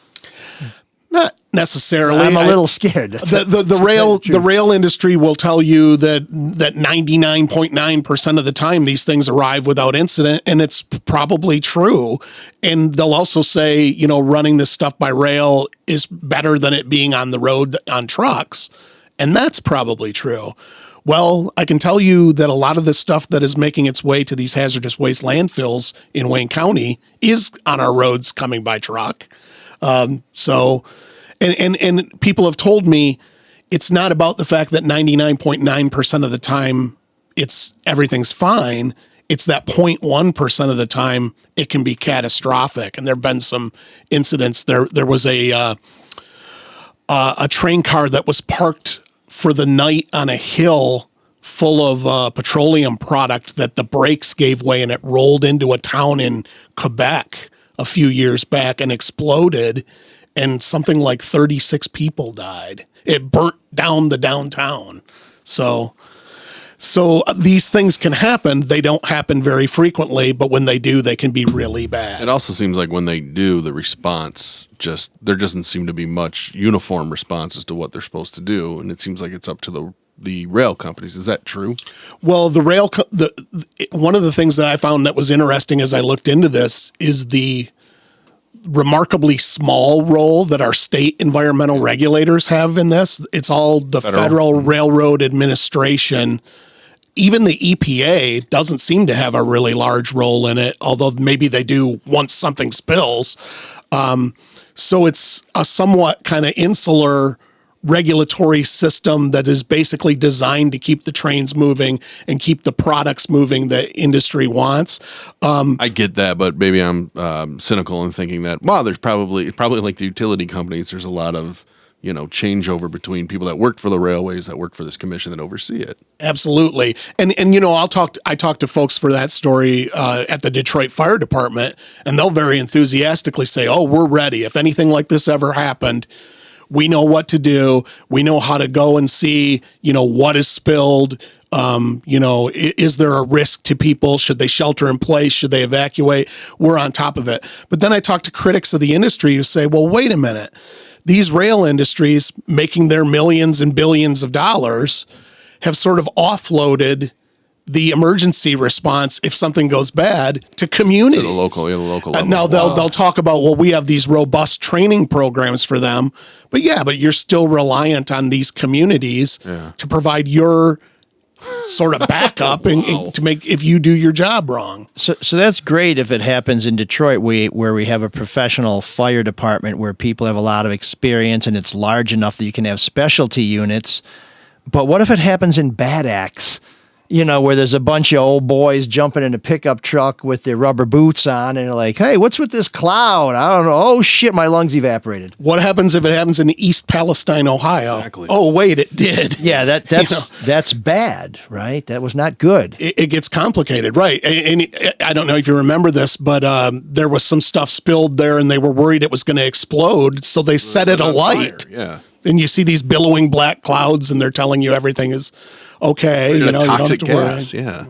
Not necessarily. I'm a little scared. The rail industry will tell you that 99.9% of the time these things arrive without incident, and it's probably true. And they'll also say, running this stuff by rail is better than it being on the road on trucks, and that's probably true. Well, I can tell you that a lot of the stuff that is making its way to these hazardous waste landfills in Wayne County is on our roads coming by truck. And people have told me it's not about the fact that 99.9% of the time everything's fine. It's that 0.1% of the time it can be catastrophic. And there've been some incidents. There was a train car that was parked for the night on a hill full of petroleum product that the brakes gave way and it rolled into a town in Quebec a few years back and exploded, and something like 36 people died. It burnt down the downtown. So these things can happen. They don't happen very frequently, but when they do, they can be really bad. It also seems like when they do, the response there doesn't seem to be much uniform response as to what they're supposed to do, and it seems like it's up to the rail companies. Is that true? Well, one of the things that I found that was interesting as I looked into this is the remarkably small role that our state environmental regulators have in this. It's all the Federal Railroad Administration. Even the EPA doesn't seem to have a really large role in it, although maybe they do once something spills. So it's a somewhat kind of insular regulatory system that is basically designed to keep the trains moving and keep the products moving that industry wants. I get that, but maybe I'm cynical in thinking that, there's probably like the utility companies, there's a lot of changeover between people that work for the railways, that work for this commission, that oversee it. Absolutely. And I talked to folks for that story at the Detroit Fire Department, and they'll very enthusiastically say, oh, we're ready. If anything like this ever happened, we know what to do. We know how to go and see, what is spilled. Is there a risk to people? Should they shelter in place? Should they evacuate? We're on top of it. But then I talk to critics of the industry who say, well, wait a minute. These rail industries making their millions and billions of dollars have sort of offloaded the emergency response if something goes bad to communities. To the local level. Now they'll talk about, well, we have these robust training programs for them, but you're still reliant on these communities to provide your sort of backup and to make if you do your job wrong. So that's great if it happens in Detroit, where we have a professional fire department where people have a lot of experience and it's large enough that you can have specialty units. But what if it happens in Bad Axe? Where there's a bunch of old boys jumping in a pickup truck with their rubber boots on and they're like, hey, what's with this cloud? I don't know. Oh, shit, my lungs evaporated. What happens if it happens in East Palestine, Ohio? Exactly. Oh, wait, it did. Yeah, that's bad, right? That was not good. It gets complicated, right? And I don't know if you remember this, but there was some stuff spilled there and they were worried it was going to explode, so they set it alight. Yeah. And you see these billowing black clouds and they're telling you everything is okay. Toxic you don't have to gas. worry. Yeah.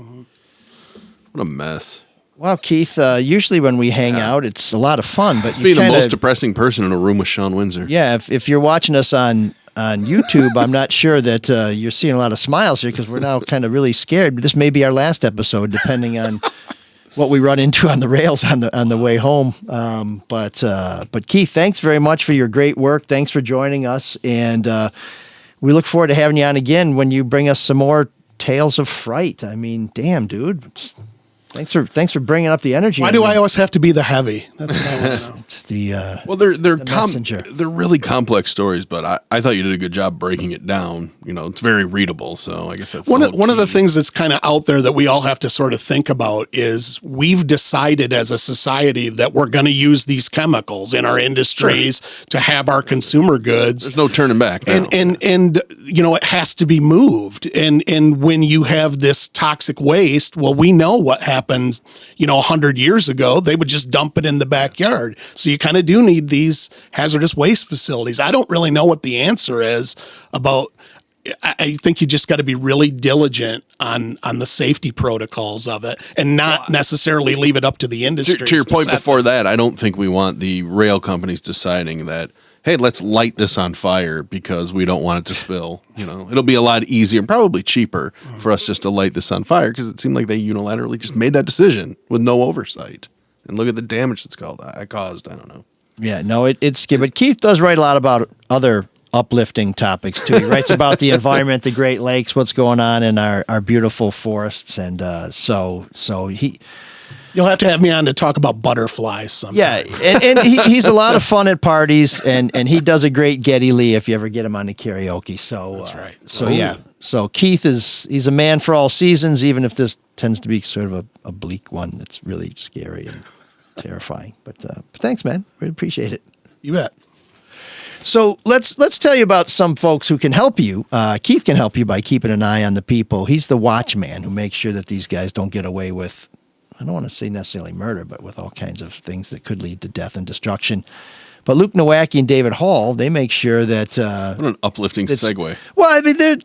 What a mess. Well, Keith, usually when we hang out, it's a lot of fun. But being the most depressing person in a room with Sean Windsor. Yeah, if you're watching us on YouTube, I'm not sure that you're seeing a lot of smiles here because we're now kind of really scared. This may be our last episode, depending on what we run into on the rails on the way home. But Keith, thanks very much for your great work. Thanks for joining us, and we look forward to having you on again when you bring us some more tales of fright. I mean, damn, dude. Thanks for bringing up the energy. Why do I always have to be the heavy? That's what I want to know. It's the Well, they're messenger. they're really complex stories, but I thought you did a good job breaking it down. You know, it's very readable, so I guess that's One of the things that's kind of out there that we all have to sort of think about is we've decided as a society that we're going to use these chemicals in our industries to have our consumer goods. There's no turning back now. And you know, it has to be moved. And when you have this toxic waste, well, we know what happens, you know, 100 years ago, they would just dump it in the backyard. So you kind of do need these hazardous waste facilities. I don't really know what the answer is about. I think you just got to be really diligent on the safety protocols of it and not necessarily leave it up to the industry. To your point before that, I don't think we want the rail companies deciding that, hey, let's light this on fire because we don't want it to spill. You know, it'll be a lot easier and probably cheaper for us just to light this on fire because it seemed like they unilaterally just made that decision with no oversight. And look at the damage that's caused. I don't know. Yeah, no, it's good. But Keith does write a lot about other uplifting topics too. He writes about the environment, the Great Lakes, what's going on in our beautiful forests, and so he. You'll have to have me on to talk about butterflies sometime. Yeah, and he's a lot of fun at parties, and he does a great Geddy Lee if you ever get him on the karaoke. So that's right. So Keith he's a man for all seasons, even if this tends to be sort of a bleak one that's really scary and terrifying. But thanks, man. We appreciate it. You bet. So let's tell you about some folks who can help you. Keith can help you by keeping an eye on the people. He's the watchman who makes sure that these guys don't get away with, I don't want to say necessarily murder, but with all kinds of things that could lead to death and destruction. But Luke Nowacki and David Hall, they make sure that what an uplifting segue. Well, I mean, they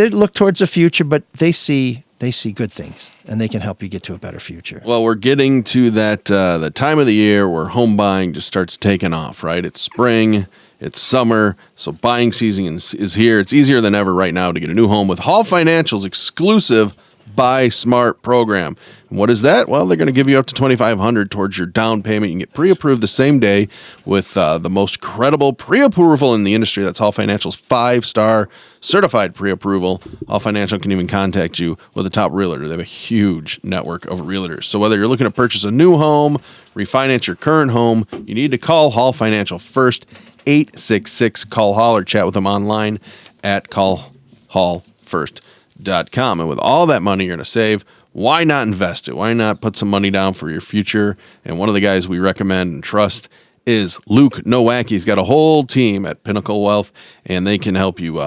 look towards the future, but they see good things, and they can help you get to a better future. Well, we're getting to that the time of the year where home buying just starts taking off, right? It's spring, it's summer, so buying season is here. It's easier than ever right now to get a new home with Hall Financial's exclusive Buy Smart program. And what is that? Well, they're going to give you up to $2,500 towards your down payment. You can get pre-approved the same day with the most credible pre-approval in the industry. That's Hall Financial's 5-star certified pre-approval. Hall Financial can even contact you with a top realtor. They have a huge network of realtors. So whether you're looking to purchase a new home, refinance your current home, you need to call Hall Financial first. 866-CALL-HALL or chat with them online at callhallfirst.com. And with all that money you're going to save, why not invest it? Why not put some money down for your future? And one of the guys we recommend and trust is Luke Nowacki. He's got a whole team at Pinnacle Wealth, and they can help you,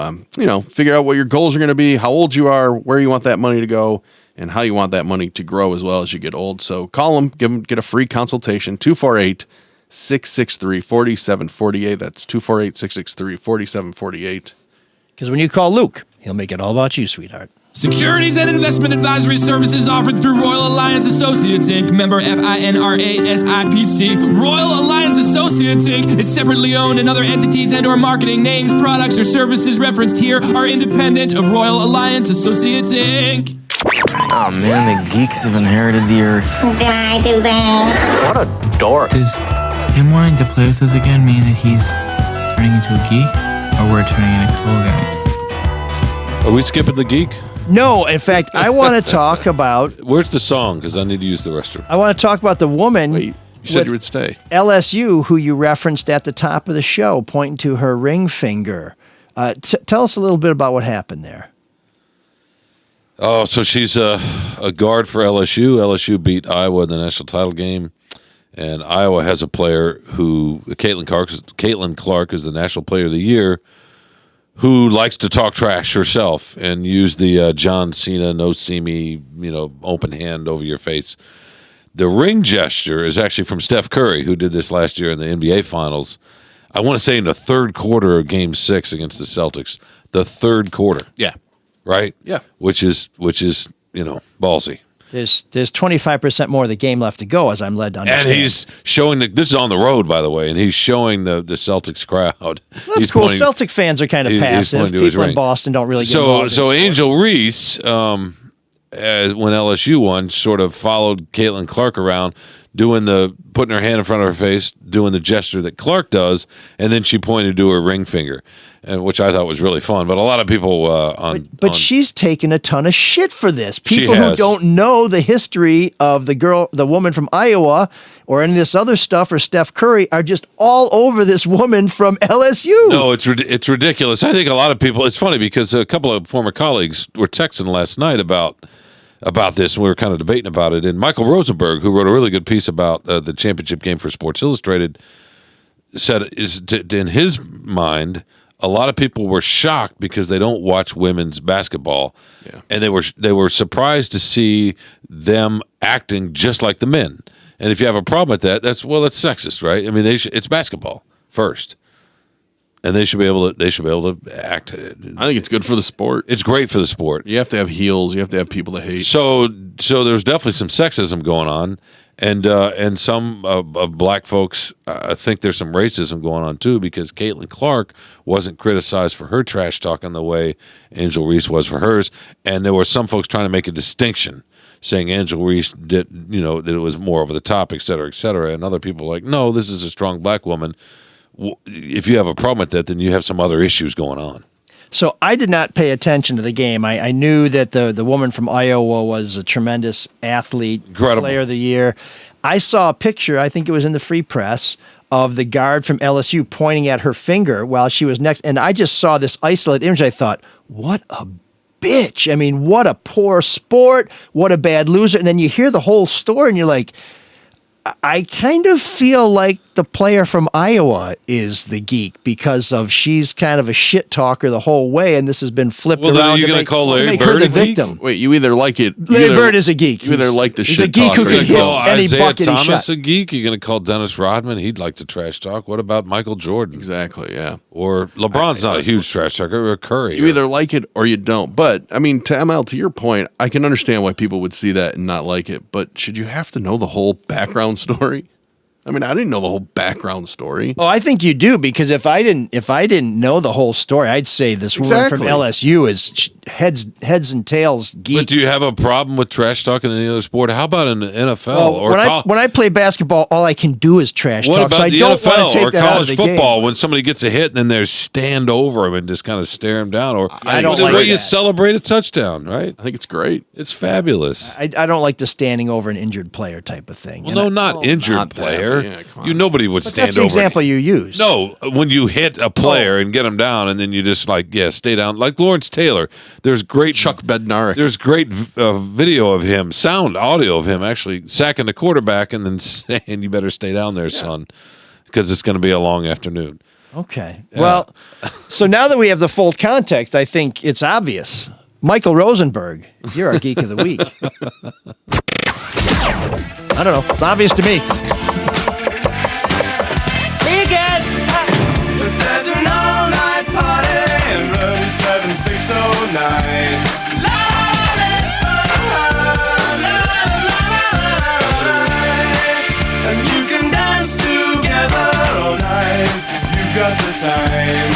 figure out what your goals are going to be, how old you are, where you want that money to go, and how you want that money to grow as well as you get old. So call them, get a free consultation, 248-663-4748. That's 248-663-4748. Because when you call Luke, he'll make it all about you, sweetheart. Securities and investment advisory services offered through Royal Alliance Associates, Inc., member FINRA SIPC. Royal Alliance Associates, Inc. is separately owned, and other entities and or marketing names, products, or services referenced here are independent of Royal Alliance Associates, Inc. Oh man, the geeks have inherited the earth. Did I do that? What a dork. Does him wanting to play with us again mean that he's turning into a geek, or we're turning into cool guys? Are we skipping the geek? No, in fact, I want to talk about... Where's the song? Because I need to use the restroom. I want to talk about the woman... Wait, you said you would stay. LSU, who you referenced at the top of the show, pointing to her ring finger. Tell us a little bit about what happened there. Oh, so she's a guard for LSU. LSU beat Iowa in the national title game. And Iowa has a player who, Caitlin Clark is the National Player of the Year, who likes to talk trash herself and use the John Cena, no see me, open hand over your face. The ring gesture is actually from Steph Curry, who did this last year in the NBA Finals. I want to say in the third quarter of Game 6 against the Celtics. The third quarter. Yeah. Right? Yeah. Which is ballsy. There's 25% more of the game left to go, as I'm led to understand. And he's showing this is on the road, by the way, and he's showing the Celtics crowd. That's cool. Celtic fans are kind of passive. People in Boston don't really get involved. So Angel Reese, when LSU won, sort of followed Caitlin Clark around putting her hand in front of her face, doing the gesture that Clark does, and then she pointed to her ring finger, and which I thought was really fun. But a lot of people But she's taken a ton of shit for this. People who has. don't know the history of the woman from Iowa, or any of this other stuff, or Steph Curry, are just all over this woman from LSU. No, it's ridiculous. I think a lot of people. It's funny because a couple of former colleagues were texting last night about this, and we were kind of debating about it. And Michael Rosenberg, who wrote a really good piece about the championship game for Sports Illustrated, said in his mind, a lot of people were shocked because they don't watch women's basketball, and they were surprised to see them acting just like the men. And if you have a problem with that, that's sexist, right? I mean, it's basketball first. And they should be able to act. I think it's good for the sport. It's great for the sport. You have to have heels. You have to have people that hate. So there's definitely some sexism going on, and some black folks think there's some racism going on too, because Caitlin Clark wasn't criticized for her trash talking the way Angel Reese was for hers, and there were some folks trying to make a distinction, saying Angel Reese did, that it was more over the top, et cetera, and other people were like, no, this is a strong black woman. If you have a problem with that, then you have some other issues going on. So I did not pay attention to the game. I knew that the woman from Iowa was a tremendous athlete, Incredible. Player of the Year. I saw a picture, I think it was in the Free Press, of the guard from LSU pointing at her finger while she was next. And I just saw this isolated image. I thought, what a bitch. I mean, what a poor sport. What a bad loser. And then you hear the whole story and you're like, I kind of feel like the player from Iowa is the geek because she's kind of a shit talker the whole way, and this has been flipped Well, then around are you to gonna make, call to Larry make Bird her the a geek? victim. Wait, you either like it. Larry Bird is a geek. You either like the he's shit a geek who talker. can hit Call any Isaiah bucket he Thomas shot. a geek? You're going to call Dennis Rodman? He'd like to trash talk. What about Michael Jordan? Exactly, yeah. Or LeBron's not a huge trash talker, or Curry. You either like it or you don't. But, I mean, to ML, to your point, I can understand why people would see that and not like it. But should you have to know the whole background story? I mean, I didn't know the whole background story. Oh, I think you do, because if I didn't know the whole story, I'd say this woman from LSU is heads and tails geek. But do you have a problem with trash talking in any other sport? How about in the NFL? Well, when I play basketball, all I can do is trash what talk. about So I the don't want NFL to take or that out of college the football game. when somebody gets a hit and then they stand over him and just kind of stare him down? Or I don't the like way you that. celebrate a touchdown, right? I think it's great. It's fabulous. I don't like the standing over an injured player type of thing. Well, no, not injured not that, player. but yeah, come on. Nobody would But stand that's the over. example you use. No, when you hit a player and get him down, and then you just stay down. Like Lawrence Taylor, there's great Chuck Bednarik. There's great video of him, audio of him actually sacking the quarterback and then saying, "You better stay down there, son, because it's going to be a long afternoon." Okay. Well, so now that we have the full context, I think it's obvious. Michael Rosenberg, you're our Geek of the Week. I don't know. It's obvious to me. There's an all-night party in room 7609. And you can dance together all night if you've got the time.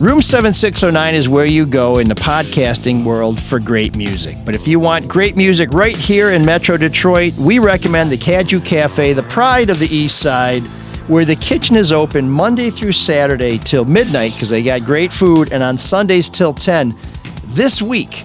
Room 7609 is where you go in the podcasting world for great music. But if you want great music right here in Metro Detroit, we recommend the Caju Cafe, the pride of the East Side, where the kitchen is open Monday through Saturday till midnight because they got great food, and on Sundays till 10. This week,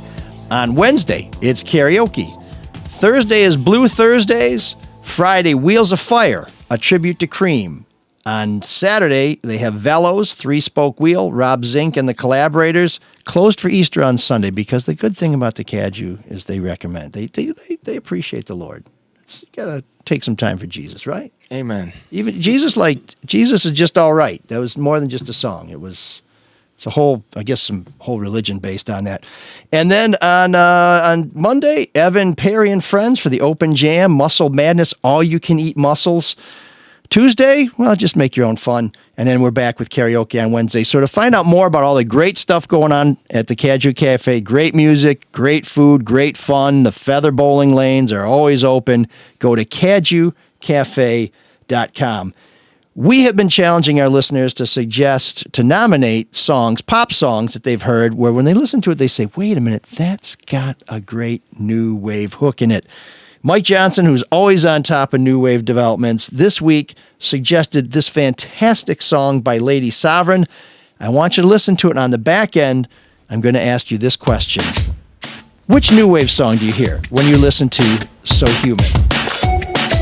on Wednesday, it's karaoke. Thursday is Blue Thursdays. Friday, Wheels of Fire, a tribute to Cream. On Saturday, they have Velos, Three-Spoke Wheel, Rob Zink, and the Collaborators. Closed for Easter on Sunday, because the good thing about the Caju is they recommend. They appreciate the Lord. You got to take some time for Jesus, right? Amen. Even Jesus is just all right. That was more than just a song. It's a whole, I guess, some whole religion based on that. And then on Monday, Evan, Perry, and Friends for the Open Jam, Muscle Madness, all you can eat mussels. Tuesday, well, just make your own fun. And then we're back with karaoke on Wednesday. So to find out more about all the great stuff going on at the Caju Cafe, great music, great food, great fun, the feather bowling lanes are always open, go to cajucafe.com. We have been challenging our listeners to nominate songs, pop songs that they've heard where when they listen to it, they say, wait a minute, that's got a great new wave hook in it. Mike Johnson, who's always on top of new wave developments, this week suggested this fantastic song by Lady Sovereign. I want you to listen to it. And on the back end, I'm going to ask you this question. Which new wave song do you hear when you listen to So Human?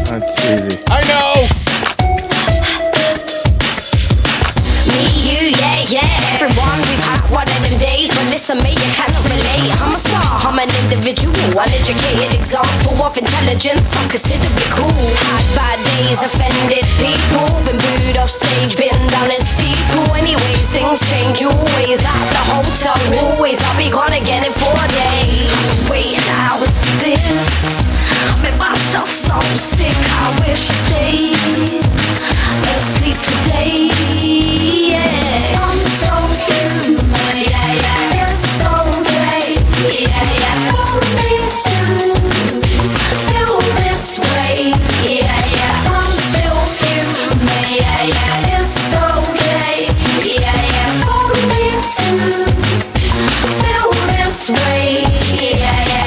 That's easy. I know. Everyone, we've had one of them days, but listen, me, you cannot relate. I'm a star, I'm an individual, uneducated example of intelligence. I'm considerably cool. Had bad days, offended people, been booed off stage, been down in steeple. Anyways, things change always. At the hotel, always. I'll be gone again in 4 days. Wait, now it's this. I made myself so sick. I wish I stayed. Let's sleep today. Yeah. I'm so human. Yeah, yeah. It's so great. Yeah, yeah. For me to feel this way. Yeah, yeah. I'm still human. Yeah, yeah. It's so great. Yeah, yeah. For me to feel this way. Yeah, yeah.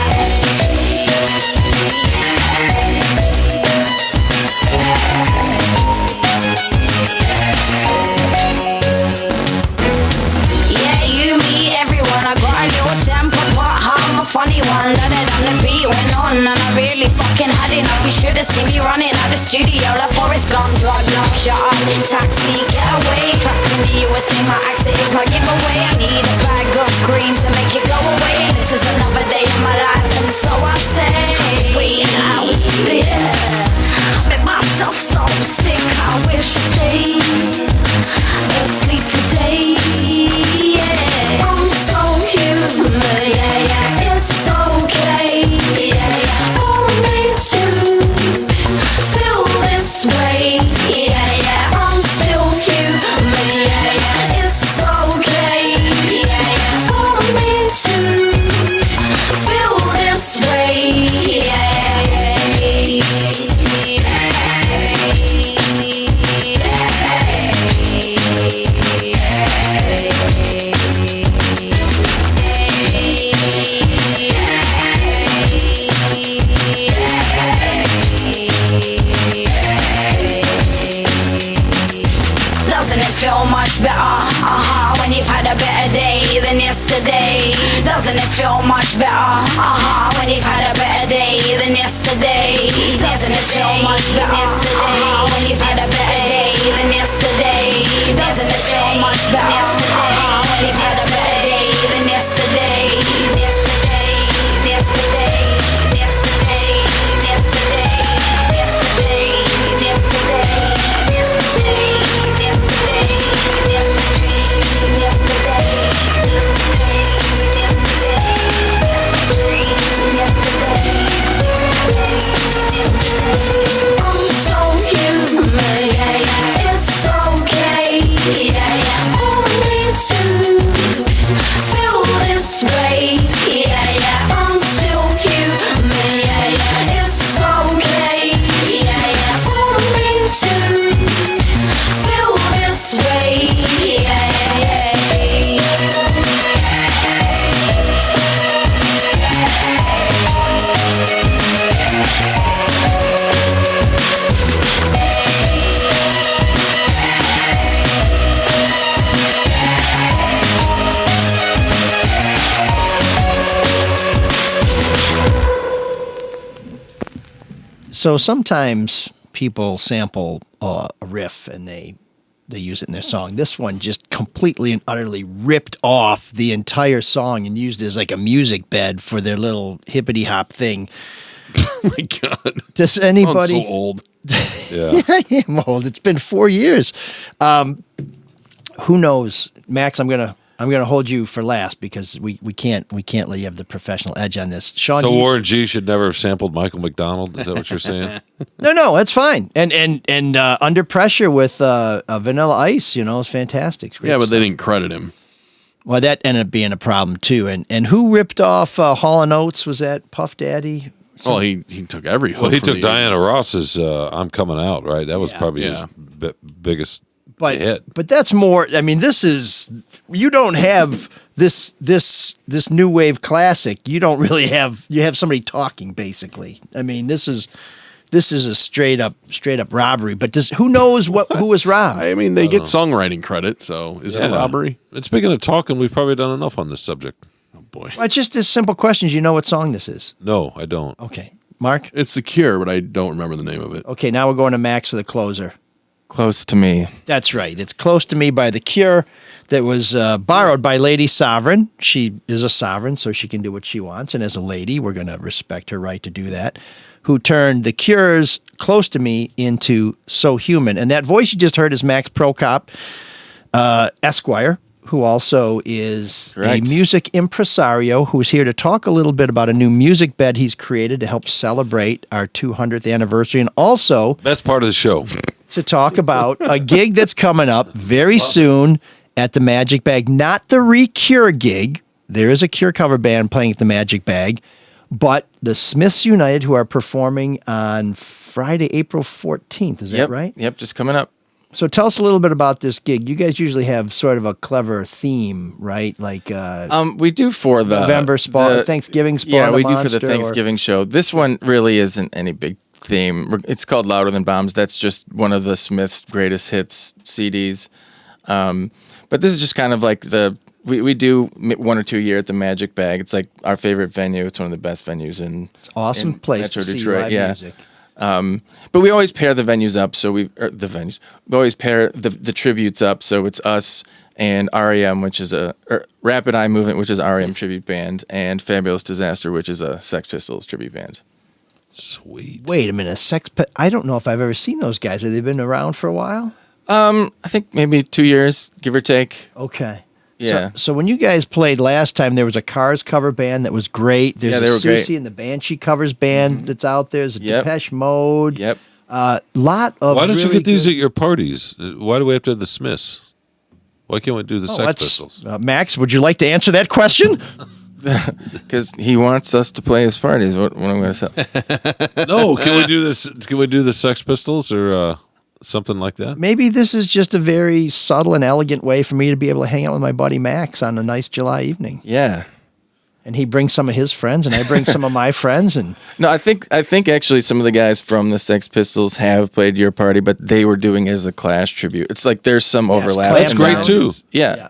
Funny one, da da da, the beat went on, and I really fucking had enough. You should have seen me running out the studio like Forrest Gump. Drug love, shut up, taxi, get away. Trapped in the USA, my accent is my giveaway. I need a bag of greens to make it go away. This is another day in my life, and so I say, wait, I was this. I made myself so sick, I wish I stayed. Let's sleep today. Yeah, I'm so human. Yeah, yeah. It's okay, yeah, yeah, for me to feel this way, yeah, yeah, I'm still human, yeah, yeah, it's okay, yeah, yeah, for me to feel this way, feel much better, when you've had a better day than yesterday. Doesn't it feel much better, when you've had a better day than yesterday. Doesn't it feel much better, when you've had a better day than yesterday. Doesn't it feel much better, when you've had a better day than yesterday. Yesterday, yesterday, yesterday, yesterday, yesterday, yesterday, I'm so human, yeah, yeah, it's okay, yeah, yeah, for me to feel this way, yeah, yeah, I'm still human, yeah, yeah, it's okay, yeah, yeah, for me to feel this way, yeah, So sometimes people sample a riff and they use it in their song. This one just completely and utterly ripped off the entire song and used it as like a music bed for their little hippity hop thing. Oh my God. Does anybody? Sounds so old. Yeah. I am old. It's been 4 years. Who knows, Max? I'm gonna hold you for last because we can't let you have the professional edge on this. Sean, so Warren G should never have sampled Michael McDonald. Is that what you're saying? No, it's fine. And Under Pressure with Vanilla Ice, is fantastic. It's great Yeah, but stuff. they didn't credit him. Well, that ended up being a problem too. And who ripped off Hall & Oates? Was that Puff Daddy? Well, he took every hook. Well, he from took the Diana 80s. Ross's "I'm Coming Out," right? That was probably his biggest hit. But that's more. I mean, this is you don't have this new wave classic. You don't really have. You have somebody talking basically. I mean, this is a straight up robbery. But who knows who was robbed? I mean, they get songwriting credit, so is it a robbery? And speaking of talking, we've probably done enough on this subject. Oh boy! Well, it's just this simple questions. You know what song this is? No, I don't. Okay, Mark. It's The Cure, but I don't remember the name of it. Okay, now we're going to Max for the closer. Close to Me. That's right. It's Close to Me by The Cure that was borrowed by Lady Sovereign. She is a sovereign, so she can do what she wants. And as a lady, we're going to respect her right to do that. Who turned The Cure's Close to Me into So Human. And that voice you just heard is Max Prokop, Esquire, who also is a music impresario who's here to talk a little bit about a new music bed he's created to help celebrate our 200th anniversary. And also... Best part of the show. To talk about a gig that's coming up very soon at the Magic Bag. Not the Re-Cure gig. There is a Cure cover band playing at the Magic Bag. But the Smiths United, who are performing on Friday, April 14th. Is that right? Yep, just coming up. So tell us a little bit about this gig. You guys usually have sort of a clever theme, right? Like we do for the November Thanksgiving Spawn. Yeah, we do for the Thanksgiving show. This one really isn't any big theme. It's called Louder Than Bombs. That's just one of the Smiths' greatest hits CDs. But this is just kind of like we do 1 or 2 a year at the Magic Bag. It's like our favorite venue. It's one of the best venues in awesome place Metro to Detroit. See live music. But we always pair the venues up. So we always pair the tributes up. So it's us and REM, which is Rapid Eye Movement, which is REM tribute band, and Fabulous Disaster, which is a Sex Pistols tribute band. Sweet. Wait a minute, I don't know if I've ever seen those guys. Have they been around for a while? I think maybe 2 years, give or take. Okay. Yeah. So when you guys played last time, there was a Cars cover band that was great. There's Yeah, a they were great. Susie and the Banshee covers band that's out there. There's a Yep. Depeche Mode. Yep. Lot of. Why don't you really get these good- at your parties? Why do we have to have the Smiths? Why can't we do the Sex that's- Pistols? Max, would you like to answer that question? Because he wants us to play his parties. What am I going to say? No, can we do this? Can we do the Sex Pistols or something like that? Maybe this is just a very subtle and elegant way for me to be able to hang out with my buddy Max on a nice July evening. Yeah. And he brings some of his friends, and I bring some of my friends, and No, I think actually some of the guys from the Sex Pistols have played your party, but they were doing it as a Clash tribute. It's like there's some overlap. That's great too. Yeah.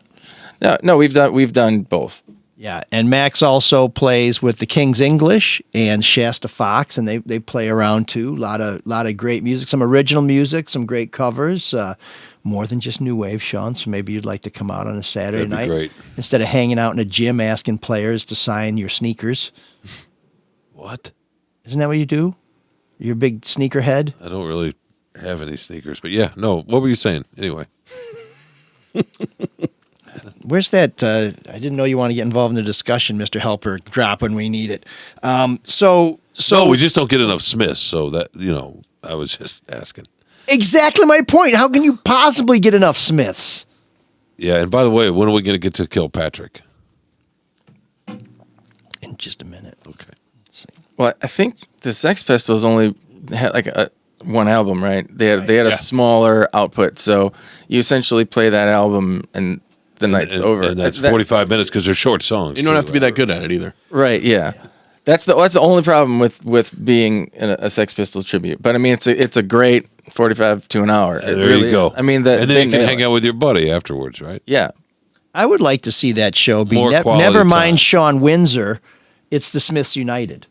No, we've done both. yeah. And Max also plays with the King's English and Shasta Fox, and they play around too. Lot of great music, some original music, some great covers. More than just new wave, Sean. So maybe you'd like to come out on a Saturday That'd be night great. instead of hanging out in a gym asking players to sign your sneakers. What? Isn't that what you do? You're a big sneakerhead. I don't really have any sneakers, but yeah, no. What were you saying? Anyway. Where's that? I didn't know you want to get involved in the discussion, Mr. Helper. Drop when we need it. So No, we just don't get enough Smiths, so that I was just asking. exactly my point. How can you possibly get enough Smiths? Yeah, and by the way, when are we going to get to Kilpatrick? In just a minute. Okay. Well, I think the Sex Pistols only had like one album, right? They had a smaller output, so you essentially play that album and the night's over. And that's 45 minutes because they're short songs. You don't have to be that good at it either. Right? Yeah. That's the only problem with being a Sex Pistols tribute. But I mean, it's a great 45 to an hour. And there you go. Is. I mean, and then you can hang out with your buddy afterwards, right? Yeah. I would like to see that show be More quality Never time. Mind Sean Windsor. It's the Smiths United.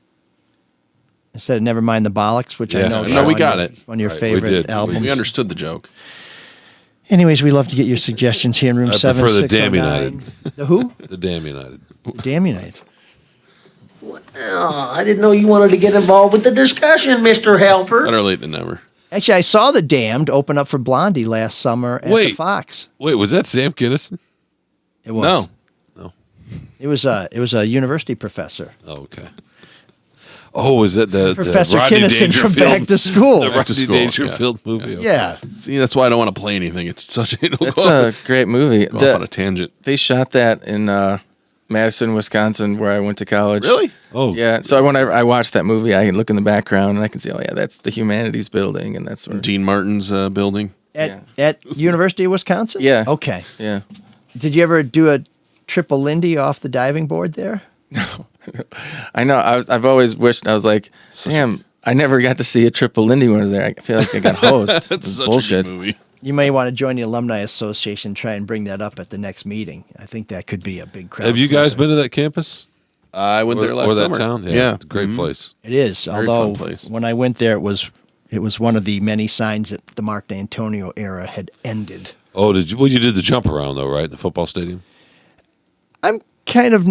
Instead of Never Mind the Bollocks, which I Yeah. know. No, we Sean, got it. One of your Right, we favorite did. albums. We understood the joke. Anyways, we love to get your suggestions here in room I prefer the Damn 7609. The who? The Damn United. The Damn United. Oh, I didn't know you wanted to get involved with the discussion, Mr. Helper. Better late than never. Actually, I saw The Damned open up for Blondie last summer at the Fox. Wait, was that Sam Kinison? It was. No. It was a university professor. Oh, okay. Oh, was that the Professor Rodney Kinnison from Dangerfield- Back to School. The Back to Rodney School, Dangerfield movie. okay. Yeah. See, that's why I don't want to play anything. It's such a That's a great movie. go off on a tangent. They shot that in Madison, Wisconsin, where I went to college. Really? Oh, Yeah. So when I watch that movie, I can look in the background and I can see, oh yeah, that's the Humanities Building, and that's where Dean Martin's building. At University of Wisconsin? Yeah. Okay. Yeah. Did you ever do a triple Lindy off the diving board there? I know. I've always wished. I was like, damn, I never got to see a triple Lindy when I was there. I feel like I got hosed. That's such bullshit. a good movie. You may want to join the Alumni Association, try and bring that up at the next meeting. I think that could be a big crowd. Have you guys been to that campus? I went there last or that summer. town? Yeah. It's a great place. It is, Very although fun place. when I went there, it was one of the many signs that the Mark D'Antonio era had ended. Oh, did you? Well, you did the jump around though, right? The football stadium. I'm kind of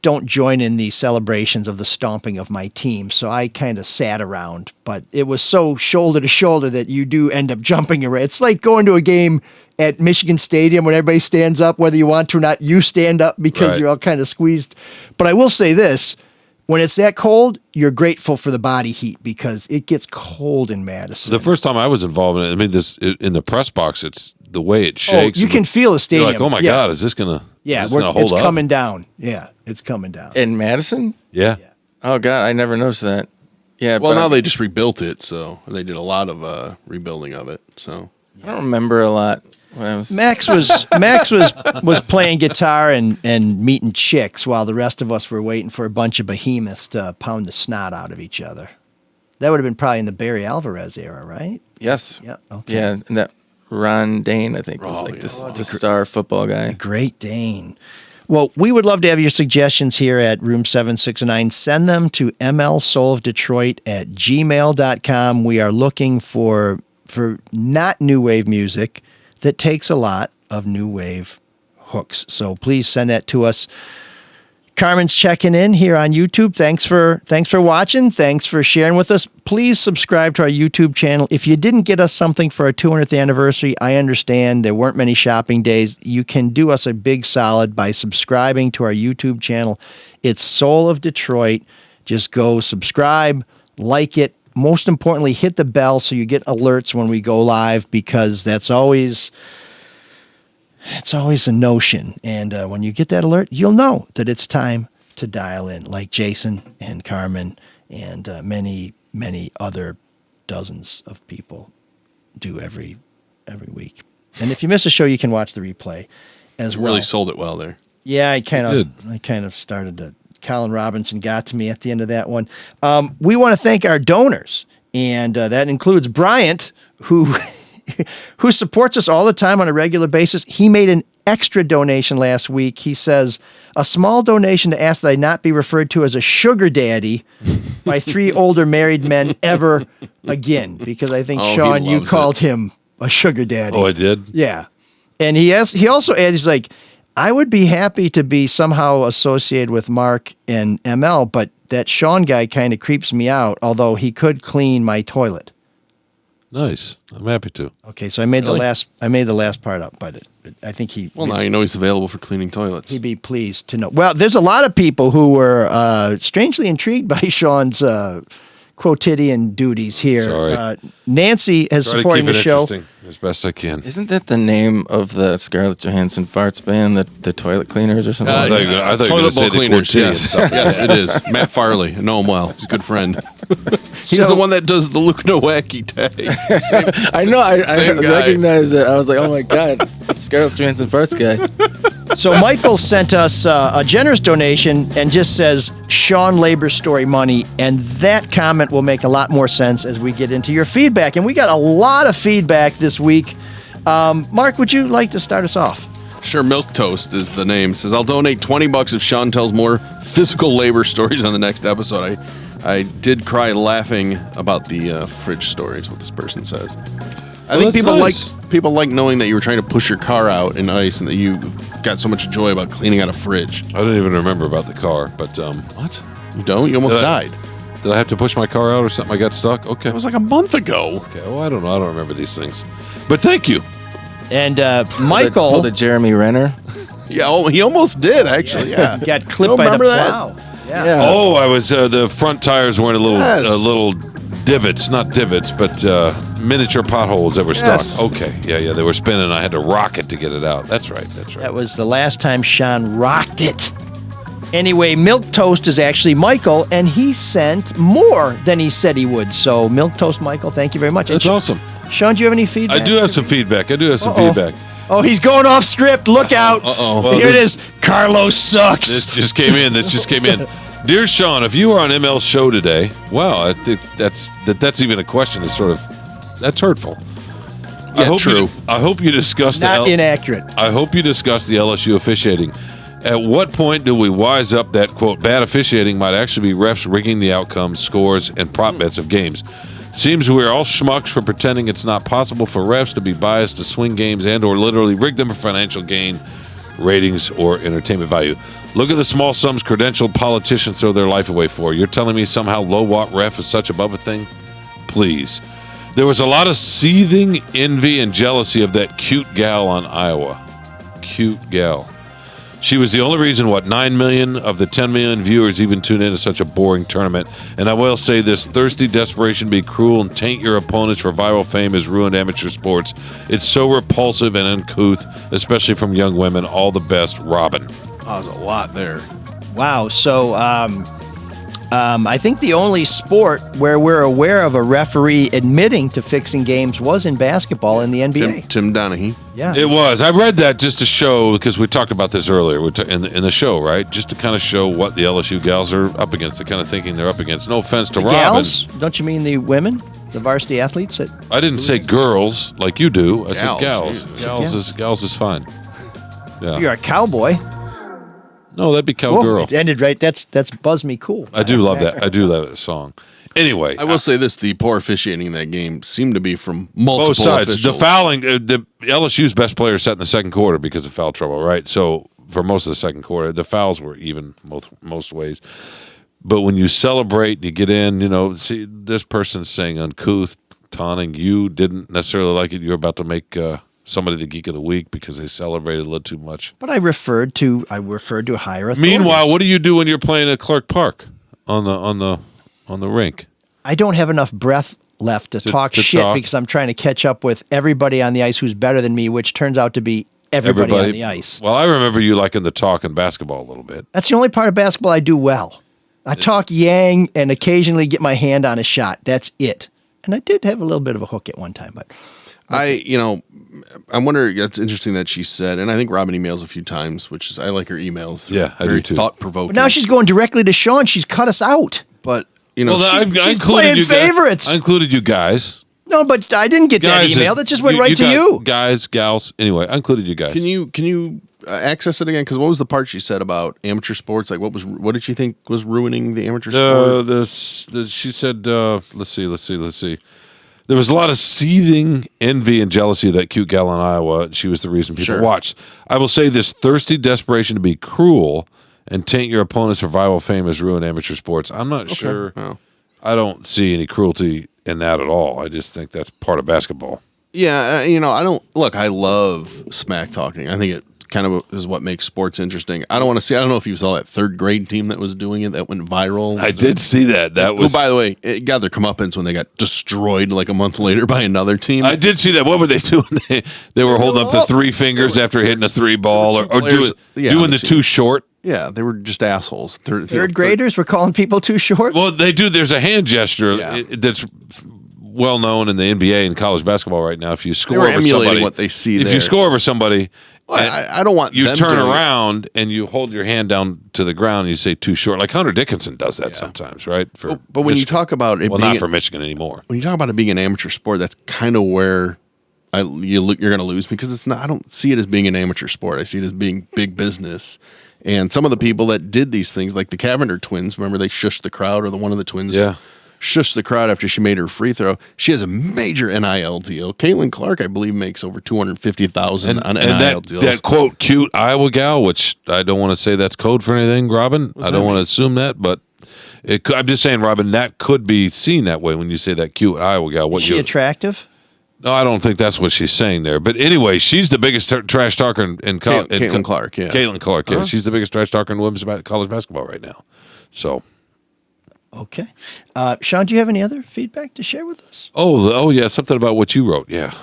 don't join in the celebrations of the stomping of my team, so I kind of sat around. But it was so shoulder to shoulder that you do end up jumping around. It's like going to a game at Michigan Stadium when everybody stands up, whether you want to or not. You stand up because Right. you're all kind of squeezed. But I will say this. When it's that cold, you're grateful for the body heat because it gets cold in Madison. The first time I was involved in it, I mean, in the press box, it's the way it shakes. You can feel the stadium. You're like, oh my God, is this gonna? Yeah, is this gonna hold it's up? coming down. Yeah, it's coming down. In Madison? Yeah. Oh God, I never noticed that. Yeah. Well, but now they just rebuilt it, so they did a lot of rebuilding of it. So I don't remember a lot. When I was Max was playing guitar and meeting chicks while the rest of us were waiting for a bunch of behemoths to pound the snot out of each other. That would have been probably in the Barry Alvarez era, right? Yes. Yeah. Okay. Yeah, and that Ron Dane, I think, was like the star football guy. The Great Dane. Well, we would love to have your suggestions here at Room 769. Send them to mlsoulofdetroit@gmail.com. We are looking for not new wave music that takes a lot of new wave hooks. So please send that to us. Carmen's checking in here on YouTube. Thanks for watching. Thanks for sharing with us. Please subscribe to our YouTube channel. If you didn't get us something for our 200th anniversary, I understand there weren't many shopping days. You can do us a big solid by subscribing to our YouTube channel. It's Soul of Detroit. Just go subscribe, like it. Most importantly, hit the bell so you get alerts when we go live, because it's always a notion. And when you get that alert, you'll know that it's time to dial in, like Jason and Carmen and many, many other dozens of people do every week. And if you miss a show, you can watch the replay as well. Really sold it well there. Yeah, I kind of started to. Colin Robinson got to me at the end of that one. We want to thank our donors, and that includes Bryant, who supports us all the time on a regular basis. He made an extra donation last week. He says, a small donation to ask that I not be referred to as a sugar daddy by 3 older married men ever again, because I think, Sean, you called him a sugar daddy. Oh, I did? Yeah. And he also adds, he's like, I would be happy to be somehow associated with Mark and ML, but that Shawn guy kind of creeps me out, although he could clean my toilet. Nice. I'm happy to. Okay, so I made the last part up, but I think he. Well, now you know he's available for cleaning toilets. He'd be pleased to know. Well, there's a lot of people who were strangely intrigued by Shawn's quotidian duties here. Sorry. Nancy has Try to supporting keep the it show. interesting as best I can. Isn't that the name of the Scarlett Johansson farts band, the Toilet Cleaners or something? I thought you were Toilet going to say bowl the cleaners. Quotidian Yes, stuff. yes, it is. Matt Farley. I know him well. He's a good friend. He's the one that does the Luke Nowacki tag. I know. I same guy. recognized it. I was like, oh my God, it's Scarlett Johansson farts guy. So Michael sent us a generous donation and just says Shawn labor story money, and that comment will make a lot more sense as we get into your feedback. And we got a lot of feedback this week. Mark, would you like to start us off? Sure, Milk Toast is the name. Says, I'll donate $20 if Shawn tells more physical labor stories on the next episode. I did cry laughing about the fridge stories, what this person says. I think people like knowing that you were trying to push your car out in ice and that you got so much joy about cleaning out a fridge. I didn't even remember about the car, but what? You don't? You almost died. Did I have to push my car out or something? I got stuck? Okay. It was like a month ago. Okay, well, I don't know. I don't remember these things. But thank you. And Michael. Pulled a Jeremy Renner. Yeah, he almost did, actually. Yeah. Got clipped by the plow. Yeah. Oh, I was the front tires weren't a little divots, not divots, but miniature potholes that were Yes. stuck. Okay, yeah, they were spinning. I had to rock it to get it out. That's right. That was the last time Sean rocked it. Anyway, Milk Toast is actually Michael, and he sent more than he said he would. So, Milk Toast Michael, thank you very much. That's awesome. Sean, do you have any feedback? I do have some feedback. Oh, he's going off script. Look out. Well, Here it is. Carlos sucks. This just came in. Dear Sean, if you were on ML's show today, wow, I think that's even a question. Is sort of that's hurtful. Yeah, true. I hope you discussed Not inaccurate. I hope you discussed the LSU officiating. At what point do we wise up that, quote, bad officiating might actually be refs rigging the outcomes, scores, and prop bets of games? Seems we're all schmucks for pretending it's not possible for refs to be biased to swing games and or literally rig them for financial gain, ratings, or entertainment value. Look at the small sums credentialed politicians throw their life away for. You're telling me somehow low-watt ref is such above a thing? Please. There was a lot of seething envy and jealousy of that cute gal on Iowa. Cute gal. She was the only reason, 9 million of the 10 million viewers even tune into such a boring tournament. And I will say this, thirsty desperation to be cruel and taint your opponents for viral fame has ruined amateur sports. It's so repulsive and uncouth, especially from young women. All the best, Robin. Oh, there's a lot there. Wow. So, I think the only sport where we're aware of a referee admitting to fixing games was in basketball in the NBA. Tim Donaghy. Yeah. It was. I read that just to show, because we talked about this earlier in the show, right? Just to kind of show what the LSU gals are up against, the kind of thinking they're up against. No offense to The Robin. gals? Don't you mean the women? The varsity athletes? I didn't say girls like you do. I said Gals. gals. Gals is fine. Yeah. You're a cowboy. No, that'd be Whoa, cowgirl. it ended right. That's Buzz Me Cool. I do love that. I do love that song. Anyway, I will say this: the poor officiating in that game seemed to be from multiple both sides. officials. The fouling, the LSU's best player sat in the second quarter because of foul trouble, right? So for most of the second quarter, the fouls were even most ways. But when you celebrate and you get in, see this person's saying uncouth, taunting. You didn't necessarily like it. You're about to make somebody the geek of the week because they celebrated a little too much. But I referred to higher authorities. Meanwhile, what do you do when you're playing at Clark Park on the rink? I don't have enough breath left to talk shit because I'm trying to catch up with everybody on the ice who's better than me, which turns out to be everybody on the ice. Well, I remember you liking the talk in basketball a little bit. That's the only part of basketball I do well. I talk yang and occasionally get my hand on a shot. That's it. And I did have a little bit of a hook at one time, but I wonder. It's interesting that she said, and I think Robin emails a few times, which is I like her emails. Yeah, I very do too. thought provoking. But now she's going directly to Sean. She's cut us out. But she's playing favorites. I included you guys. No, but I didn't get that email. That just went right to you. Guys, gals. Anyway, I included you guys. Can you access it again? Because what was the part she said about amateur sports? Like, what did she think was ruining the amateur sport? She said, let's see. There was a lot of seething envy and jealousy of that cute gal in Iowa. She was the reason people watched. I will say this thirsty desperation to be cruel and taint your opponents for viral fame has ruined amateur sports. I'm not sure. Oh. I don't see any cruelty in that at all. I just think that's part of basketball. Yeah, I don't look. I love smack talking. I think it kind of is what makes sports interesting. I don't know if you saw that third grade team that was doing it that went viral. I did see that. That was. By the way, it got their comeuppance when they got destroyed like a month later by another team. I did see that. What were they doing? They were holding up the three fingers after hitting a three ball, or doing the too short. Yeah, they were just assholes. Third graders were calling people too short. Well, they do. There's a hand gesture that's well known in the NBA and college basketball right now. If you score over somebody, what they see if you score over somebody, I don't want you them turn doing around and you hold your hand down to the ground and you say too short. Like Hunter Dickinson does that sometimes, right? But when you talk about it, not for Michigan anymore. When you talk about it being an amateur sport, that's kind of where you're going to lose me because it's not. I don't see it as being an amateur sport. I see it as being big business. And some of the people that did these things, like the Cavender twins, remember they shushed the crowd, or one of the twins shushed the crowd after she made her free throw. She has a major NIL deal. Caitlin Clark, I believe, makes over $250,000 on NIL deals. That quote cute Iowa gal, which I don't want to say that's code for anything, Robin. I don't want to assume that, but I'm just saying, Robin, that could be seen that way when you say that cute Iowa gal. Is she attractive? No, I don't think that's what she's saying there. But anyway, she's the biggest trash talker in college. Caitlin Clark, yeah. Caitlin Clark, yeah. She's the biggest trash talker in women's college basketball right now. So, Okay. Sean, do you have any other feedback to share with us? Oh, yeah, something about what you wrote. Yeah.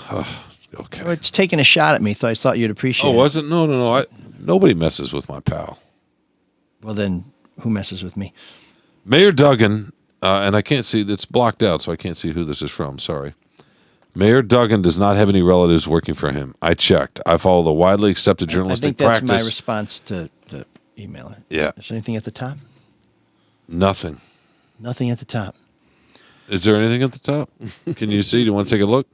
Okay. Well, it's taking a shot at me, so I thought you'd appreciate it. Oh, was it? No. Nobody messes with my pal. Well, then, who messes with me? Mayor Duggan, and I can't see, it's blocked out, so I can't see who this is from. Sorry. Mayor Duggan does not have any relatives working for him. I checked. I follow the widely accepted journalistic practice. I think that's my response to the emailer. Yeah. Is there anything at the top? Nothing. Nothing at the top. Is there anything at the top? Can you see? Do you want to take a look?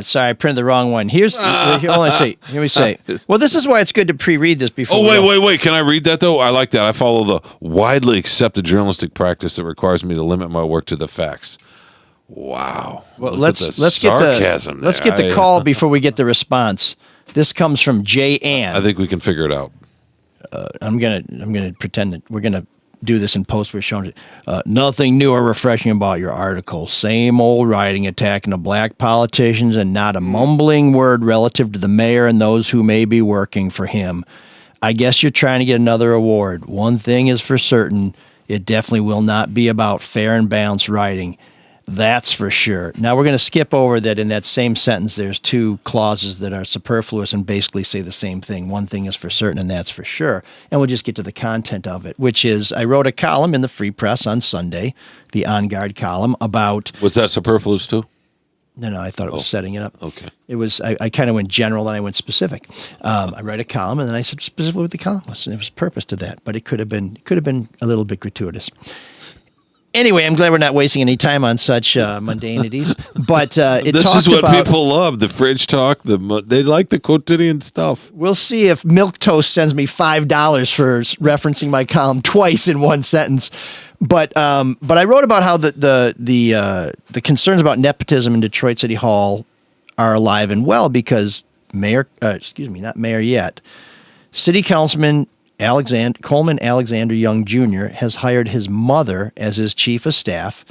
Sorry, I printed the wrong one. Here we say. Well, this is why it's good to pre-read this before. Oh, wait. Can I read that, though? I like that. I follow the widely accepted journalistic practice that requires me to limit my work to the facts. Wow. Well, let's get the call before we get the response. This comes from J. Ann. I think we can figure it out. I'm gonna pretend that we're gonna do this in post. We're showing it. Nothing new or refreshing about your article. Same old writing attacking the black politicians and not a mumbling word relative to the mayor and those who may be working for him. I guess you're trying to get another award. One thing is for certain, it definitely will not be about fair and balanced writing. That's for sure. Now we're going to skip over that. In that same sentence, there's two clauses that are superfluous and basically say the same thing. One thing is for certain, and that's for sure. And we'll just get to the content of it, which is I wrote a column in the Free Press on Sunday, the On Guard column, about... Was that superfluous too? No, I thought it was setting it up. Okay. It was. I kind of went general, then I went specific. I write a column, and then I said specifically what the column was. And there was a purpose to that, but it could have been a little bit gratuitous. Anyway, I'm glad we're not wasting any time on such mundanities. But this is what people love: the fridge talk. They like the quotidian stuff. We'll see if Milk Toast sends me $5 for referencing my column twice in one sentence. But I wrote about how the concerns about nepotism in Detroit City Hall are alive and well because not mayor yet, City Councilman Coleman Alexander Young Jr. has hired his mother as his chief of staff.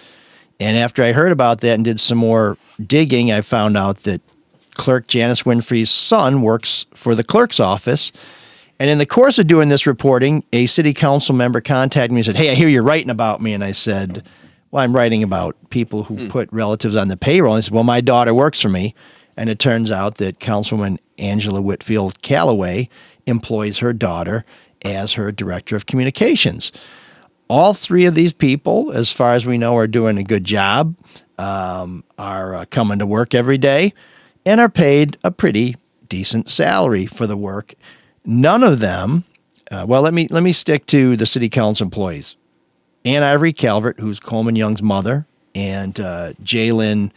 And after I heard about that and did some more digging, I found out that Clerk Janice Winfrey's son works for the clerk's office. And in the course of doing this reporting, a city council member contacted me and said, "Hey, I hear you're writing about me." And I said, "Well, I'm writing about people who put relatives on the payroll." And he said, "Well, my daughter works for me." And it turns out that Councilwoman Angela Whitfield Callaway employs her daughter as her director of communications. All three of these people, as far as we know, are doing a good job, are coming to work every day, and are paid a pretty decent salary for the work. None of them, let me stick to the city council employees. Ann Ivory Calvert, who's Coleman Young's mother, and Jalen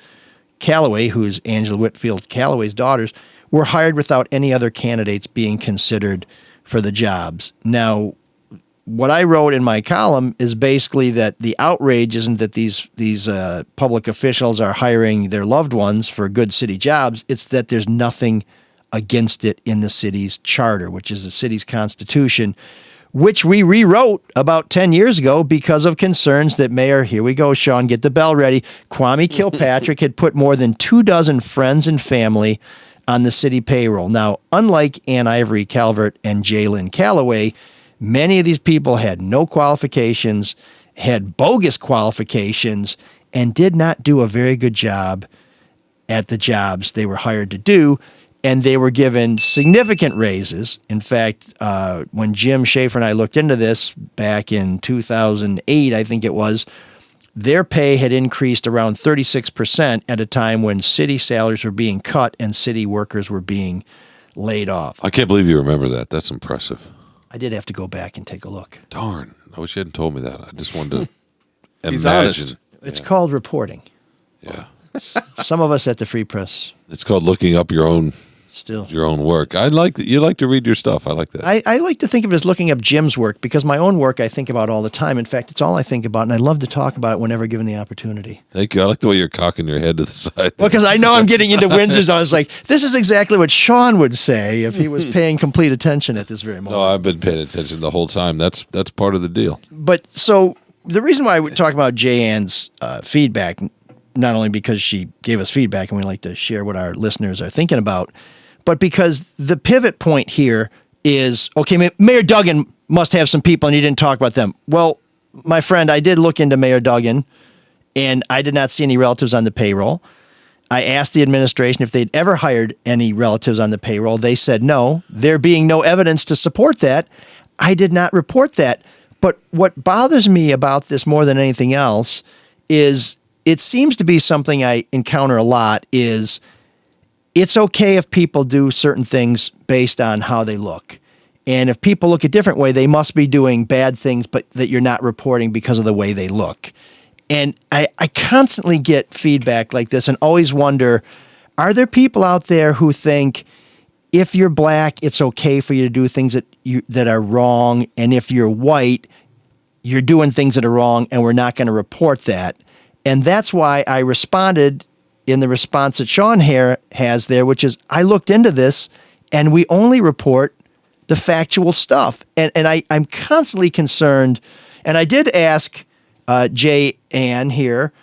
Callaway, who's Angela Whitfield Callaway's daughters, were hired without any other candidates being considered for the jobs. Now, what I wrote in my column is basically that the outrage isn't that these public officials are hiring their loved ones for good city jobs. It's that there's nothing against it in the city's charter, which is the city's constitution, which we rewrote about 10 years ago because of concerns that Mayor, here we go, Sean, get the bell ready, Kwame Kilpatrick had put more than 24 friends and family on the city payroll. Now, unlike Ann Ivory Calvert and Jalen Callaway, many of these people had no qualifications, had bogus qualifications, and did not do a very good job at the jobs they were hired to do. And they were given significant raises. In fact, when Jim Schaefer and I looked into this back in 2008, I think it was, their pay had increased around 36% at a time when city salaries were being cut and city workers were being laid off. I can't believe you remember that. That's impressive. I did have to go back and take a look. Darn. I wish you hadn't told me that. I just wanted to He's imagine. honest. It's called reporting. Yeah. Some of us at the Free Press. It's called looking up your own work. You like to read your stuff. I like that. I like to think of it as looking up Jim's work because my own work I think about all the time. In fact, it's all I think about, and I love to talk about it whenever given the opportunity. Thank you. I like the way you're cocking your head to the side. Well, because I know I'm getting into Windsor's. I was like, this is exactly what Sean would say if he was paying complete attention at this very moment. No, I've been paying attention the whole time. That's part of the deal. But so the reason why we talk about Jay-Ann's feedback, not only because she gave us feedback and we like to share what our listeners are thinking about, but because the pivot point here is, okay, Mayor Duggan must have some people and you didn't talk about them. Well, my friend, I did look into Mayor Duggan, and I did not see any relatives on the payroll. I asked the administration if they'd ever hired any relatives on the payroll. They said no. There being no evidence to support that, I did not report that. But what bothers me about this more than anything else is it seems to be something I encounter a lot is it's okay if people do certain things based on how they look. And if people look a different way, they must be doing bad things, but that you're not reporting because of the way they look. And I constantly get feedback like this and always wonder, are there people out there who think if you're black, it's okay for you to do things that are wrong, and if you're white, you're doing things that are wrong, and we're not going to report that? And that's why I responded in the response that Shawn here has there, which is I looked into this, and we only report the factual stuff. And I'm constantly concerned, and I did ask Ann here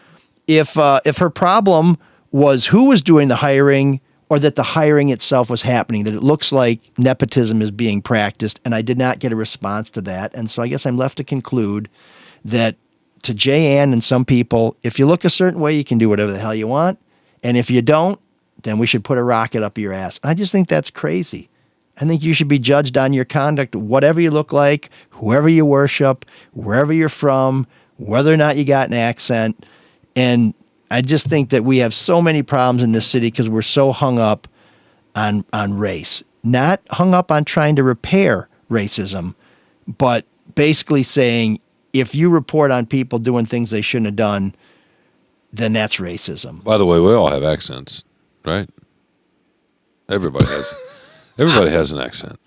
if her problem was who was doing the hiring or that the hiring itself was happening, that it looks like nepotism is being practiced, and I did not get a response to that. And so I guess I'm left to conclude that to Ann and some people, if you look a certain way, you can do whatever the hell you want, and if you don't, then we should put a rocket up your ass. I just think that's crazy. I think you should be judged on your conduct, whatever you look like, whoever you worship, wherever you're from, whether or not you got an accent. And I just think that we have so many problems in this city because we're so hung up on race. Not hung up on trying to repair racism, but basically saying if you report on people doing things they shouldn't have done, then that's racism. By the way, we all have accents, right? Everybody has an accent.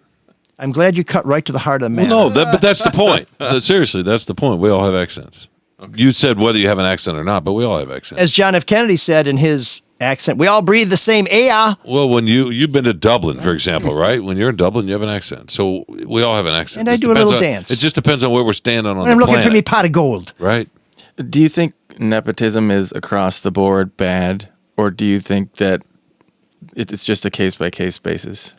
I'm glad you cut right to the heart of the matter. Well, no, but that's the point. Seriously, that's the point. We all have accents. Okay. You said whether you have an accent or not, but we all have accents. As John F. Kennedy said in his accent, we all breathe the same air. Well, when you've been to Dublin, for example, right? When you're in Dublin, you have an accent. So we all have an accent. And I do a little dance. It just depends on where we're standing on the I'm looking planet. for me pot of gold. Right. Do you think nepotism is across the board bad, or do you think that it's just a case-by-case basis?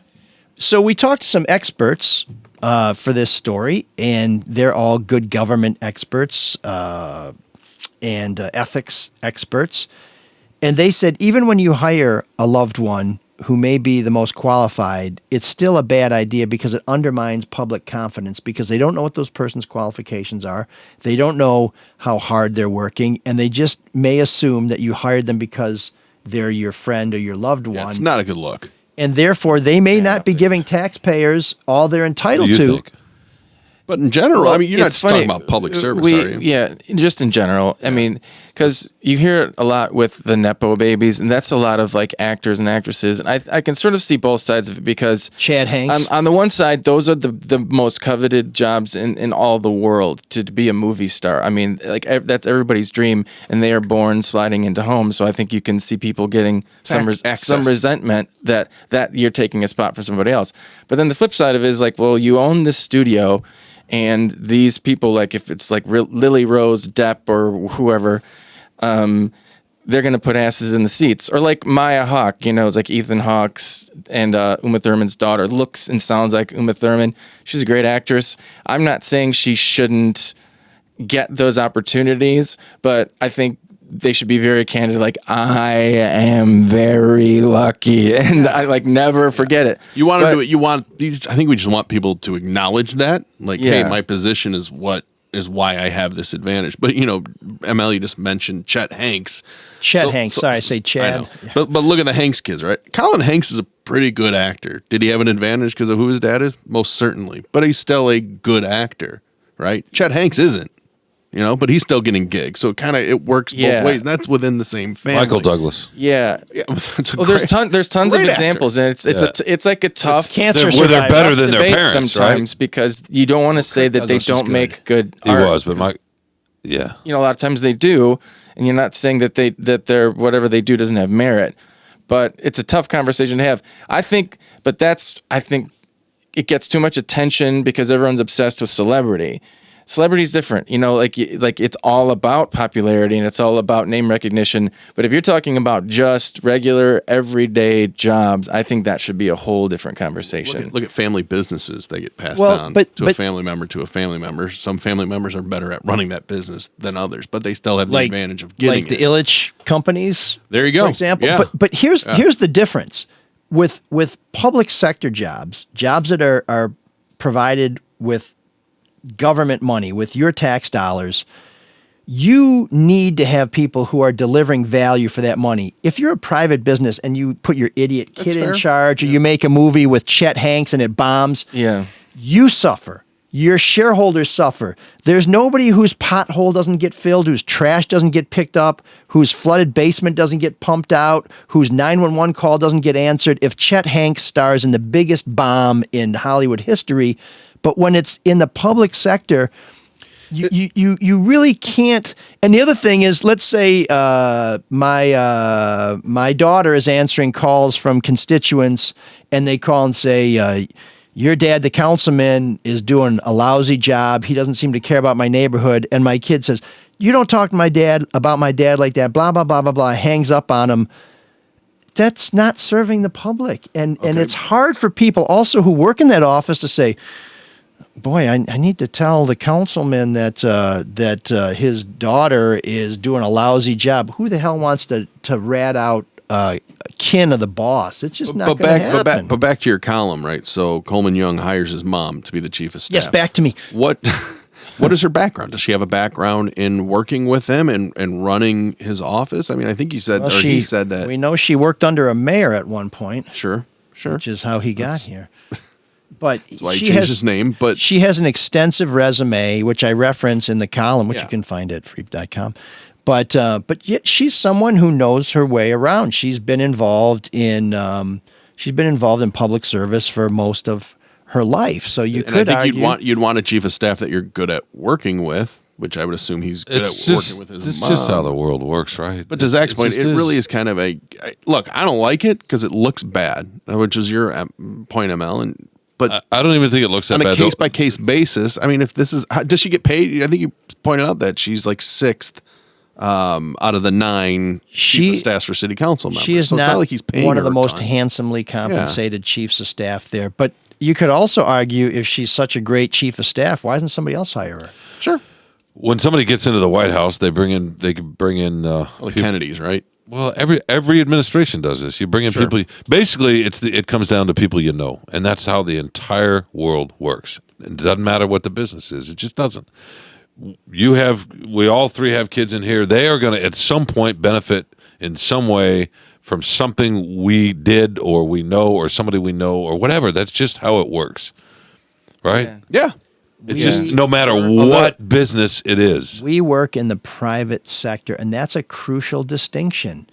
So we talked to some experts for this story, and they're all good government experts and ethics experts. And they said even when you hire a loved one who may be the most qualified, it's still a bad idea because it undermines public confidence because they don't know what those person's qualifications are. They don't know how hard they're working, and they just may assume that you hired them because they're your friend or your loved one. It's not a good look. And therefore, they may not be giving taxpayers all they're entitled to. Think? But in general, Well, I mean, you're not it's just funny. talking about public service, are you? Yeah, just in general. I mean, because you hear it a lot with the Nepo babies, and that's a lot of like actors and actresses. And I can sort of see both sides of it because Chad Hanks. On the one side, those are the most coveted jobs in all the world to be a movie star. I mean, like that's everybody's dream, and they are born sliding into homes. So I think you can see people getting some resentment that you're taking a spot for somebody else. But then the flip side of it is like, well, you own this studio. And these people, like if it's like Lily Rose Depp or whoever, they're going to put asses in the seats. Or like Maya Hawke, it's like Ethan Hawke's and Uma Thurman's daughter looks and sounds like Uma Thurman. She's a great actress. I'm not saying she shouldn't get those opportunities, but I think they should be very candid. Like, I am very lucky, and I like never forget it. You want to do it. I think we just want people to acknowledge that. Like, hey, my position is why I have this advantage. But ML, you just mentioned Chet Hanks. Sorry, I say Chad. I know. But look at the Hanks kids, right? Colin Hanks is a pretty good actor. Did he have an advantage because of who his dad is? Most certainly. But he's still a good actor, right? Chet Hanks isn't. But he's still getting gigs, so it works both ways. And that's within the same family. Michael Douglas. Yeah. There's tons of examples, and it's like a tough cancer. They're better than their parents sometimes, right? Because you don't want to say that they don't make good art. He was, but a lot of times they do, and you're not saying that they're whatever they do doesn't have merit, but it's a tough conversation to have. I think it gets too much attention because everyone's obsessed with celebrity. Celebrity's different, like it's all about popularity and it's all about name recognition. But if you're talking about just regular, everyday jobs, I think that should be a whole different conversation. Look at family businesses. They get passed on to a family member to a family member. Some family members are better at running that business than others, but they still have the advantage of getting the Illich companies. There you go. For example. Yeah. But here's the difference with public sector jobs that are provided with government money, with your tax dollars. You need to have people who are delivering value for that money. If you're a private business and you put your idiot kid in charge, or you make a movie with Chet Hanks and it bombs, you suffer. Your shareholders suffer. There's nobody whose pothole doesn't get filled, whose trash doesn't get picked up, whose flooded basement doesn't get pumped out, whose 911 call doesn't get answered if Chet Hanks stars in the biggest bomb in Hollywood history. But when it's in the public sector, you really can't. And the other thing is, let's say my daughter is answering calls from constituents, and they call and say, your dad, the councilman, is doing a lousy job. He doesn't seem to care about my neighborhood. And my kid says, you don't talk to my dad about my dad like that, blah, blah, blah, blah, blah, hangs up on him. That's not serving the public. And it's hard for people also who work in that office to say, boy, I need to tell the councilman that his daughter is doing a lousy job. Who the hell wants to rat out kin of the boss? It's just not going to happen. But back to your column, right? So Coleman Young hires his mom to be the chief of staff. Yes, back to me. What is her background? Does she have a background in working with him and running his office? I mean, I think you said, he said that. We know she worked under a mayor at one point. Sure. Which is how he got here. But that's why he changed his name. But she has an extensive resume, which I reference in the column, which you can find at freep.com. But yet she's someone who knows her way around. She's been involved in public service for most of her life. So you could argue you'd want a chief of staff that you're good at working with, which I would assume he's good at working with his mom. It's just how the world works, right? But to Zach's point, it really is kind of look. I don't like it because it looks bad, which is your point, ML. But I don't even think it looks that bad. On a case-by-case basis, I mean, if this is... Does she get paid? I think you pointed out that she's like 6th out of the 9 chief of staffs for city council members. She is so it's not like he's paying one of her the a most ton. handsomely compensated chiefs of staff there. But you could also argue, if she's such a great chief of staff, why doesn't somebody else hire her? Sure. When somebody gets into the White House, they can bring in the Kennedys, right? Well, every administration does this. You bring in people. Basically, it comes down to people you know, and that's how the entire world works. It doesn't matter what the business is; it just doesn't. We all three have kids in here. They are going to at some point benefit in some way from something we did or we know or somebody we know or whatever. That's just how it works, right? Yeah. It's just no matter what business it is. We work in the private sector, and that's a crucial distinction.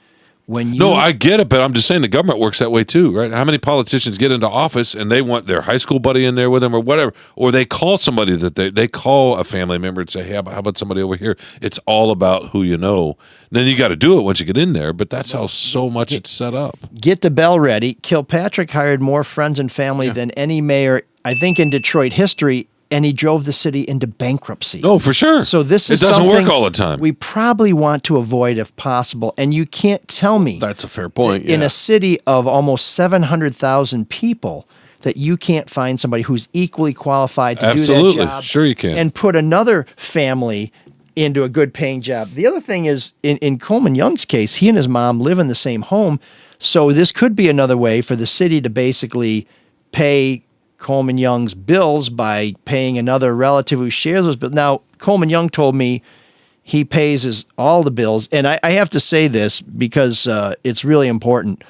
No, I get it, but I'm just saying the government works that way too, right? How many politicians get into office and they want their high school buddy in there with them or whatever, or they call somebody that they call a family member and say, hey, how about somebody over here? It's all about who you know. And then you got to do it once you get in there, but that's how so much it's set up. Get the bell ready. Kilpatrick hired more friends and family than any mayor, I think, in Detroit history. And he drove the city into bankruptcy. Oh, for sure. So this is it doesn't something work all the time. We probably want to avoid if possible. And you can't tell me that's a fair point. In a city of almost 700,000 people that you can't find somebody who's equally qualified to do that job. Sure you can. And put another family into a good paying job. The other thing is in Coleman Young's case, he and his mom live in the same home. So this could be another way for the city to basically pay Coleman Young's bills by paying another relative who shares those bills. Now, Coleman Young told me he pays all the bills. And I have to say this because it's really important.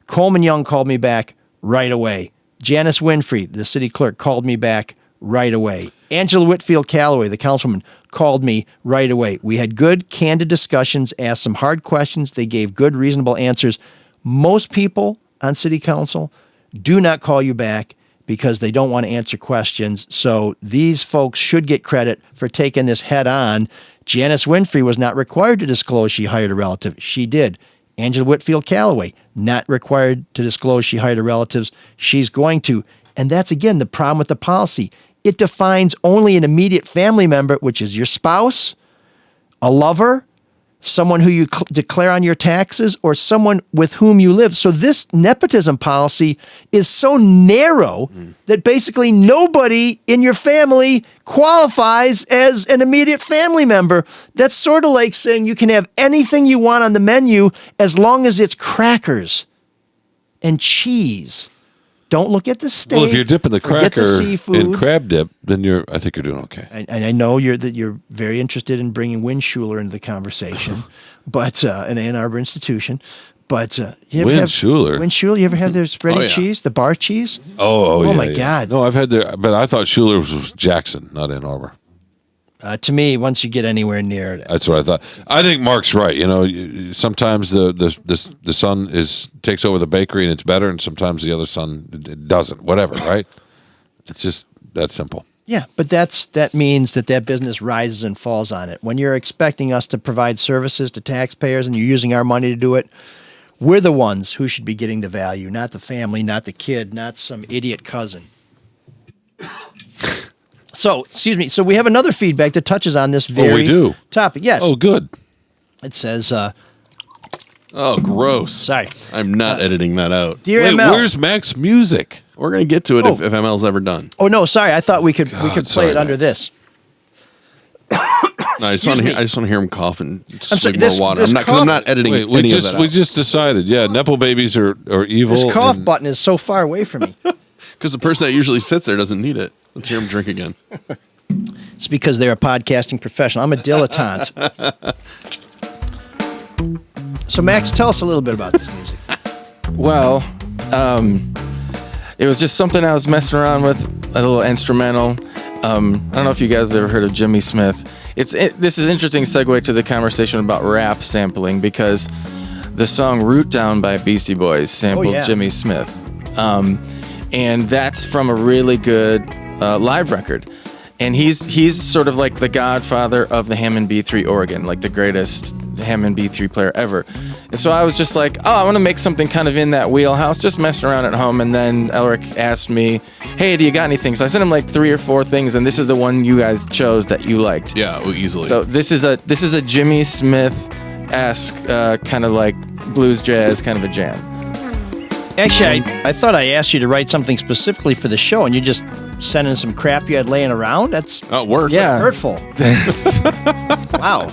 Coleman Young called me back right away. Janice Winfrey, the city clerk, called me back right away. Angela Whitfield Calloway, the councilwoman, called me right away. We had good, candid discussions, asked some hard questions. They gave good, reasonable answers. Most people on city council do not call you back because they don't want to answer questions. So these folks should get credit for taking this head on. Janice Winfrey was not required to disclose she hired a relative. She did. Angela Whitfield Calloway, not required to disclose she hired a relative. She's going to. And that's, again, the problem with the policy. it defines only an immediate family member, which is your spouse, a lover, someone who you declare on your taxes, or someone with whom you live. So this nepotism policy is so narrow that basically nobody in your family qualifies as an immediate family member. That's sort of like saying you can have anything you want on the menu as long as it's crackers and cheese. Don't look at the steak. Well, if you're dipping the forget cracker seafood. in crab dip, then I think you're doing okay. And I know you're very interested in bringing Win Schuler into the conversation, but an Ann Arbor institution. But you ever Win have Schuler? Win Schuler? You ever have their spreading cheese, the bar cheese? Oh, yeah. my yeah. God! No, I've had their, but I thought Schuler was Jackson, not Ann Arbor. To me, once you get anywhere near it, That's what I thought. I think Mark's right. You know, sometimes the son takes over the bakery and it's better, and sometimes the other son doesn't. Whatever, right? It's just that simple. yeah. But that means that business rises and falls on it. When you're expecting us to provide services to taxpayers and you're using our money to do it, we're the ones who should be getting the value, not the family, not the kid, not some idiot cousin. So, excuse me. So we have another feedback that touches on this very topic. Yes. Oh, good. It says, oh, gross. Sorry. I'm not editing that out. Dear Wait, ML. where's Mac's music? We're going to get to it if ML's ever done. Oh, no, sorry. I thought we could play sorry, it under Max. this. No, I just want to hear him cough and sorry, swig more water. I'm not editing Wait, any of that out. we just decided. Yeah, Nepo babies are evil. This cough button is so far away from me. Because the person that usually sits there doesn't need it. Let's hear him drink again. It's because they're a podcasting professional. I'm a dilettante. So, Max, tell us a little bit about this music. Well, it was just something I was messing around with, a little instrumental. I don't know if you guys have ever heard of Jimmy Smith. This is an interesting segue to the conversation about rap sampling, because the song Root Down by Beastie Boys sampled Jimmy Smith. And that's from a really good live record. And he's sort of like the godfather of the Hammond B3 organ, like the greatest Hammond B3 player ever. And so I was just like, I want to make something kind of in that wheelhouse, just messing around at home. And then Elric asked me, hey, do you got anything? So I sent him like 3 or 4 things, and this is the one you guys chose that you liked. Yeah, easily. So this is a Jimmy Smith-esque kind of like blues jazz kind of a jam. Actually, I thought I asked you to write something specifically for the show, and you just sent in some crap you had laying around? That's hurtful. Wow.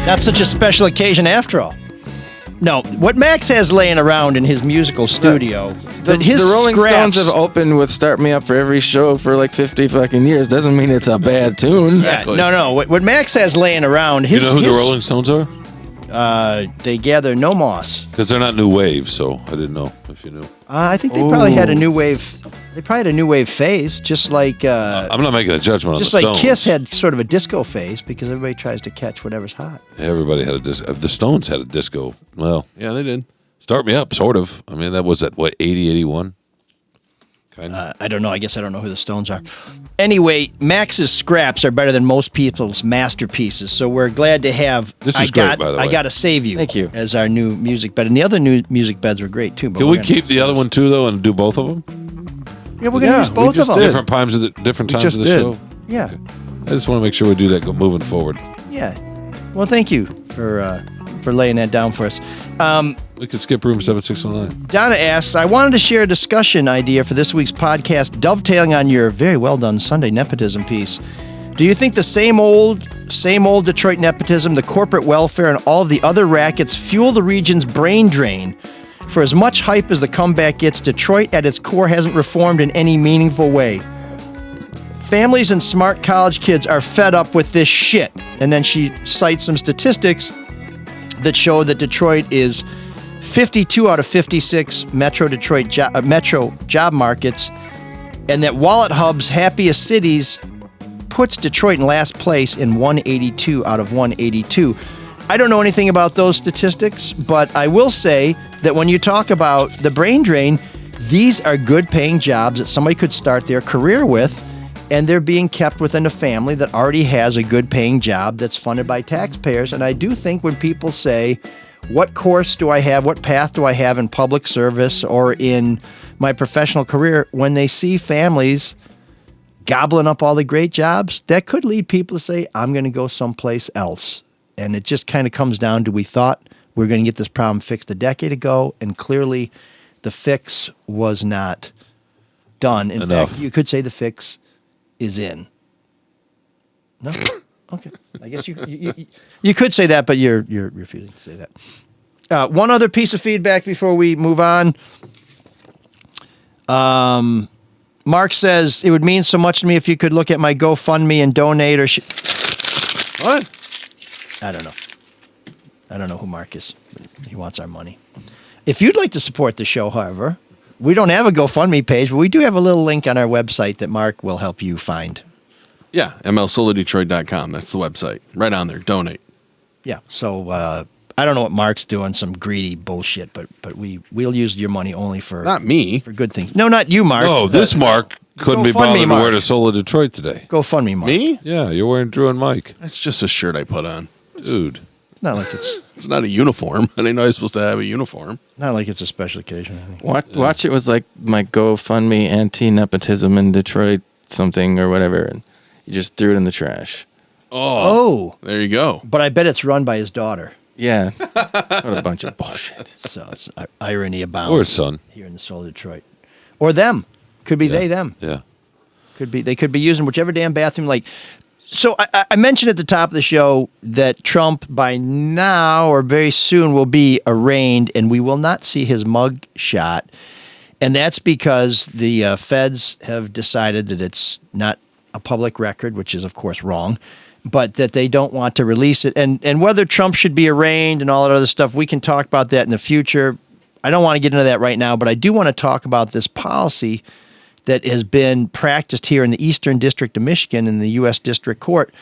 That's such a special occasion after all. No, what Max has laying around in his musical studio, the Rolling Stones have opened with Start Me Up for every show for like 50 fucking years. Doesn't mean it's a bad tune. Exactly. No. What Max has laying around, You know who the Rolling Stones are? They gather no moss. Because they're not new wave, so I didn't know if you knew. I think they probably had a new wave. They probably had a new wave phase, just like. I'm not making a judgment on the Just Stones. like Kiss had sort of a disco phase, because everybody tries to catch whatever's hot. Everybody had a disco. The Stones had a disco. Well, yeah, they did. Start Me Up, sort of. I mean, that was at, 80, 81? Kind of. I don't know. I guess I don't know who the Stones are. Anyway, Max's scraps are better than most people's masterpieces, so we're glad to have. This is great, by the way. I got to save you. Thank you. As our new music bed, and the other new music beds were great too. But Can we keep the other one too, though, and do both of them? Yeah, we're gonna use both of them. Different times of the show. Yeah. I just want to make sure we do that moving forward. Yeah. Well, thank you for laying that down for us. We could skip room 7609. Donna asks, I wanted to share a discussion idea for this week's podcast, dovetailing on your very well done Sunday nepotism piece. Do you think the same old Detroit nepotism, the corporate welfare, and all of the other rackets fuel the region's brain drain? For as much hype as the comeback gets, Detroit at its core hasn't reformed in any meaningful way. Families and smart college kids are fed up with this shit. And then she cites some statistics that show that Detroit is 52 out of 56 metro job markets, and that Wallet Hub's happiest cities puts Detroit in last place in 182 out of 182. I don't know anything about those statistics, but I will say that when you talk about the brain drain, these are good paying jobs that somebody could start their career with, and they're being kept within a family that already has a good paying job that's funded by taxpayers. And I do think when people say, what course do I have, what path do I have in public service or in my professional career, when they see families gobbling up all the great jobs, that could lead people to say, I'm going to go someplace else. And it just kind of comes down to, we thought we were going to get this problem fixed a decade ago, and clearly the fix was not done. In fact, you could say the fix is in. No? Okay. I guess you could say that, but you're refusing to say that. One other piece of feedback before we move on. Mark says, it would mean so much to me if you could look at my GoFundMe and donate or... What? I don't know. I don't know who Mark is. But he wants our money. If you'd like to support the show, however, we don't have a GoFundMe page, but we do have a little link on our website that Mark will help you find. Yeah, mlsolodetroit.com. That's the website. Right on there. Donate. Yeah. So I don't know what Mark's doing, some greedy bullshit, but we'll use your money only for... Not me. For good things. No, not you, Mark. No, this Mark couldn't be bothered to wear the Soul of Detroit today. GoFundMe, Mark. Me? Yeah, you're wearing Drew and Mike. That's just a shirt I put on. Dude. It's not like it's... It's not a uniform. I didn't know I was supposed to have a uniform. Not like it's a special occasion. Watch it was like my GoFundMe anti-nepotism in Detroit something or whatever, and you just threw it in the trash. Oh. There you go. But I bet it's run by his daughter. Yeah. What a bunch of bullshit. So it's irony abound. Or his son. Here in the soul of Detroit. Or them. Could be they, them. Yeah. They could be using whichever damn bathroom. Like, so I mentioned at the top of the show that Trump by now or very soon will be arraigned, and we will not see his mug shot. And that's because the feds have decided that it's not a public record, which is, of course, wrong, but that they don't want to release it. And whether Trump should be arraigned and all that other stuff, we can talk about that in the future. I don't want to get into that right now, but I do want to talk about this policy that has been practiced here in the Eastern District of Michigan in the U.S. District Court,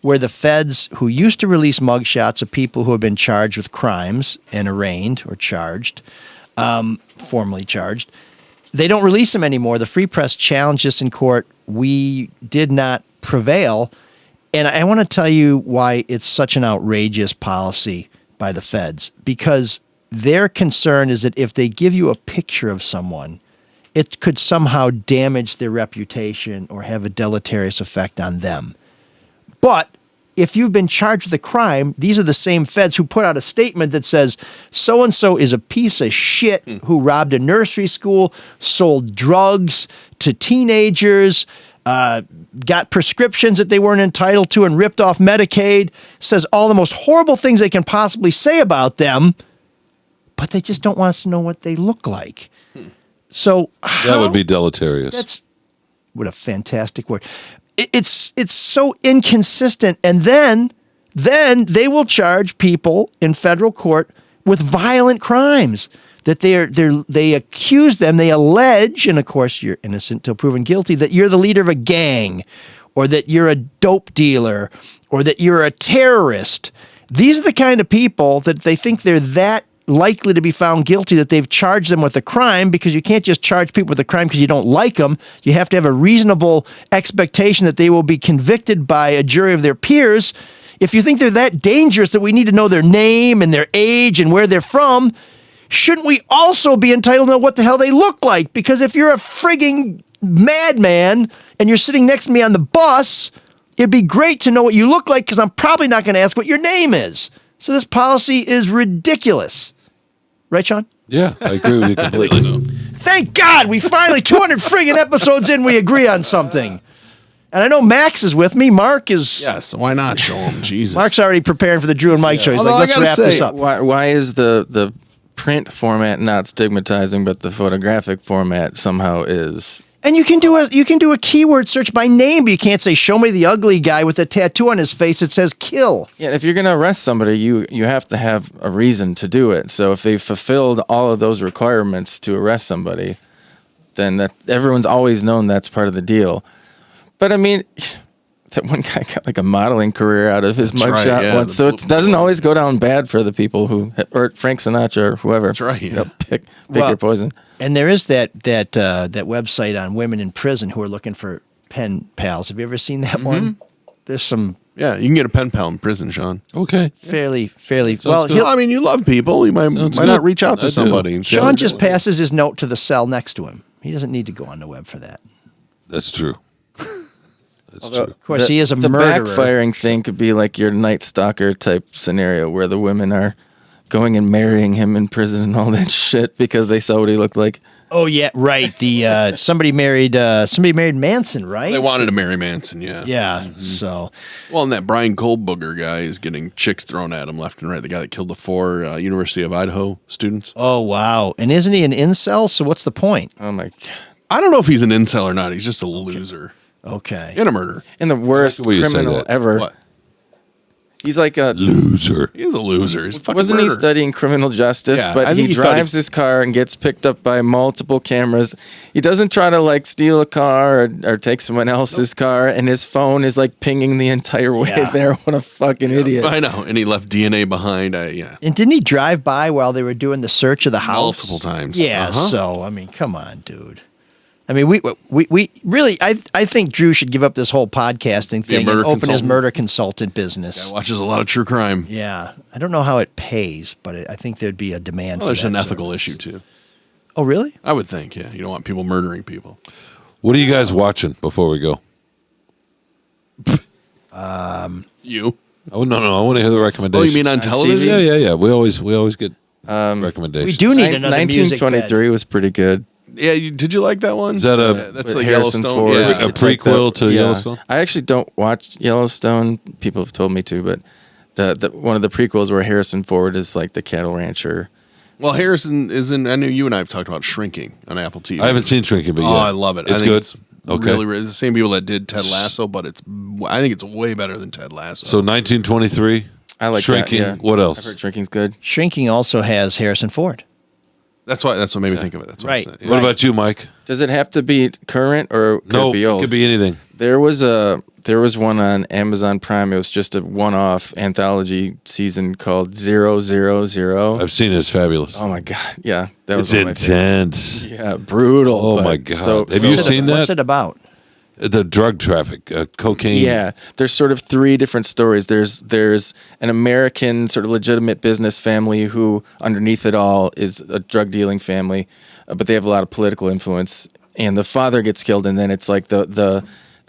where the feds who used to release mugshots of people who have been charged with crimes and arraigned or charged, formally charged, they don't release them anymore. The Free Press challenged this in court. We did not prevail. And I want to tell you why it's such an outrageous policy by the feds, because their concern is that if they give you a picture of someone, it could somehow damage their reputation or have a deleterious effect on them. But if you've been charged with a crime, these are the same feds who put out a statement that says, so-and-so is a piece of shit who robbed a nursery school, sold drugs to teenagers, got prescriptions that they weren't entitled to and ripped off Medicaid, says all the most horrible things they can possibly say about them, but they just don't want us to know what they look like. So that would be deleterious. That's what a fantastic word. It's so inconsistent, and then they will charge people in federal court with violent crimes that they accuse them, they allege, and of course you're innocent till proven guilty, that you're the leader of a gang, or that you're a dope dealer, or that you're a terrorist. These are the kind of people that they think they're that likely to be found guilty that they've charged them with a crime, because you can't just charge people with a crime because you don't like them. You have to have a reasonable expectation that they will be convicted by a jury of their peers. If you think they're that dangerous that we need to know their name and their age and where they're from, shouldn't we also be entitled to know what the hell they look like? Because if you're a frigging madman and you're sitting next to me on the bus, it'd be great to know what you look like, because I'm probably not going to ask what your name is. So this policy is ridiculous. Right, Sean? Yeah, I agree with you completely. Thank God, we finally, 200 friggin' episodes in, we agree on something. And I know Max is with me. Mark is... Yes, why not show him? Jesus. Mark's already preparing for the Drew and Mike show. He's Although like, let's wrap this up. Why is the print format not stigmatizing, but the photographic format somehow is? And you can do a keyword search by name, but you can't say, show me the ugly guy with a tattoo on his face that says kill. Yeah, if you're going to arrest somebody, you have to have a reason to do it. So if they've fulfilled all of those requirements to arrest somebody, then that everyone's always known that's part of the deal. But I mean, that one guy got like a modeling career out of his mugshot once, so it doesn't always go down bad for the people who, or Frank Sinatra or whoever. That's right. Yeah. Pick your poison. And there is that website on women in prison who are looking for pen pals. Have you ever seen that one? There's some. Yeah, you can get a pen pal in prison, Sean. Okay. Fairly. Well, I mean, you love people. You might not reach out to somebody. And Sean just passes his note to the cell next to him. He doesn't need to go on the web for that. That's true. That's Although, true. Of course, he is a the murderer. backfiring thing could be like your Night Stalker type scenario where the women are going and marrying him in prison and all that shit because they saw what he looked like. Oh yeah, right. The somebody married Manson, right? They wanted to marry Manson, yeah. Yeah. So, well, and that Brian Goldbooger guy is getting chicks thrown at him left and right. The guy that killed the 4 University of Idaho students. oh wow, and isn't he an incel? So what's the point? Oh my god. I don't know if he's an incel or not. He's just a loser Okay. and a murderer. And the worst way you say criminal that. ever. What? He's like a Loser. He is a loser. He's a fucking Wasn't he murderer. studying criminal justice? Yeah, I but think he he thought drives his car and gets picked up by multiple cameras. He doesn't try to like steal a car or take someone else's car, and his phone is like pinging the entire way Yeah. there. What a fucking idiot! I know, and he left DNA behind. Yeah, And didn't he drive by while they were doing the search of the house multiple times. Yeah. Uh-huh. So I mean, come on, dude. I mean, we really, I think Drew should give up this whole podcasting thing and murder open his consultant. murder consultant business. Guy watches a lot of true crime. Yeah, I don't know how it pays, but I think there'd be a demand. Well, for there's that an ethical service. issue too. Oh, really? I would think. Yeah, you don't want people murdering people. What are you guys watching before we go? You? Oh no, I want to hear the recommendations. Oh, you mean on television? Yeah. We always get recommendations. We do need another music bed. 1923 was pretty good. Yeah, did you like that one? Is that a that's With like Harrison Yellowstone? Ford. Yeah. a It's like prequel to Yellowstone? I actually don't watch Yellowstone. People have told me to, but the one of the prequels where Harrison Ford is like the cattle rancher. Well, Harrison is in. I know you and I have talked about Shrinking on Apple TV. I haven't seen Shrinking, but Oh, yeah. I love it. It's I think good. It's Okay. really the same people that did Ted Lasso, but I think it's way better than Ted Lasso. So 1923. I like Shrinking. that. Yeah. What I've else? heard Shrinking's good. Shrinking also has Harrison Ford. that's what made me think of it. That's what Right. I said. What about you, Mike? Does it have to be current or could No, it be old? could be anything. There was one on Amazon Prime. It was just a one-off anthology season called 000. I've seen it. It's fabulous. Oh my god, yeah, that was It's one of my intense. favorites. Yeah, brutal. Oh but my god. So, Have so- you seen What's that? it about? The drug traffic, cocaine. Yeah, there's sort of 3 different stories. There's an American sort of legitimate business family who, underneath it all, is a drug dealing family, but they have a lot of political influence. And the father gets killed, and then it's like the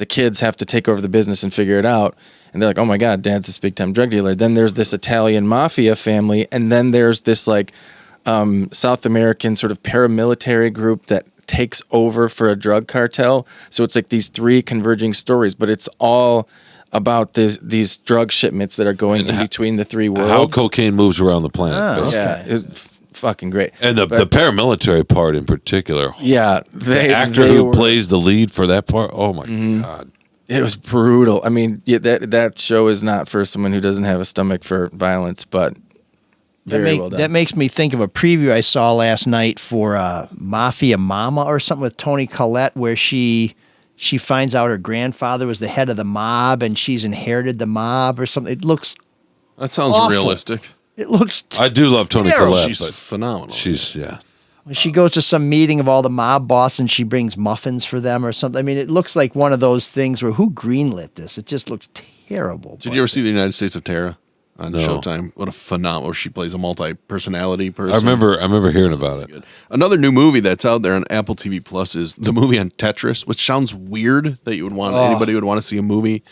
kids have to take over the business and figure it out. And they're like, oh my god, dad's this big time drug dealer. Then there's this Italian mafia family, and then there's this like South American sort of paramilitary group that takes over for a drug cartel. So it's like these 3 converging stories, but it's all about these drug shipments that are going in between the 3 worlds. How cocaine moves around the planet. Oh, basically. Yeah, it's fucking great. And the paramilitary part in particular. Yeah, The actor who plays the lead for that part. Oh my god. It was brutal. I mean, yeah, that show is not for someone who doesn't have a stomach for violence, but very well done. That makes me think of a preview I saw last night for Mafia Mama or something with Toni Collette, where she finds out her grandfather was the head of the mob and she's inherited the mob or something. It looks That sounds awful. realistic. It looks I do love Toni terrible. Collette. She's but phenomenal. She's yeah. She goes to some meeting of all the mob bosses and she brings muffins for them or something. I mean, it looks like one of those things where who greenlit this? It just looks terrible. Did you ever see The United States of Terror on No. Showtime? What a phenomenal! She plays a multi-personality person. I remember hearing about it. Another new movie that's out there on Apple TV Plus is the movie on Tetris, which sounds weird that you would want anybody would want to see a movie.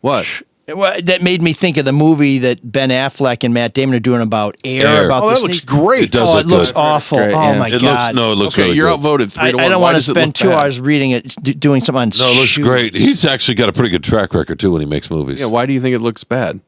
What? Well, that made me think of the movie that Ben Affleck and Matt Damon are doing about Air. About Oh, the that looks sneak- great. It does Oh, look it looks good. awful. Great, oh yeah. my It god! looks Okay, really you're good. outvoted 3 I to 1. don't Why want to does it spend look 2 bad? hours reading it, doing something on. No, it looks shoes. great. He's actually got a pretty good track record too when he makes movies. Yeah, why do you think it looks bad?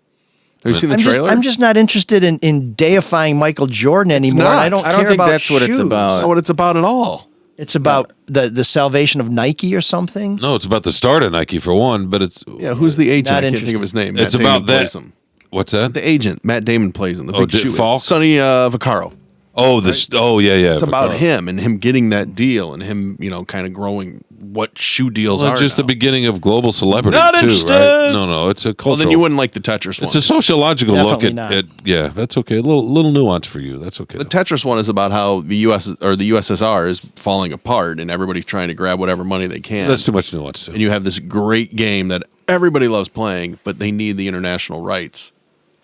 Have you seen the trailer? I'm just not interested in deifying Michael Jordan anymore. not. I don't I don't care think about that's what it's shoes. about. not what it's about at all. It's about the salvation of Nike or something. No, it's about the start of Nike for one, but it's Yeah, who's the agent? Not I can't interested. think of his name. It's Matt about Damon plays that. him. What's that? The agent, Matt Damon plays him. The Oh, big did shooter. Falk? Sonny Vaccaro. Oh, this. Oh, yeah. It's about Vaccaro. him and him getting that deal and him, kind of growing what shoe deals Well, are. just now. the beginning of global celebrity Not too, interested. right? No, it's a cultural. Well, then you wouldn't like the Tetris one. It's a sociological Definitely look not. at. Yeah, that's okay. A little nuance for you. That's okay. The though. Tetris one is about how the U.S. or the USSR is falling apart and everybody's trying to grab whatever money they can. That's too much nuance. Too. And you have this great game that everybody loves playing, but they need the international rights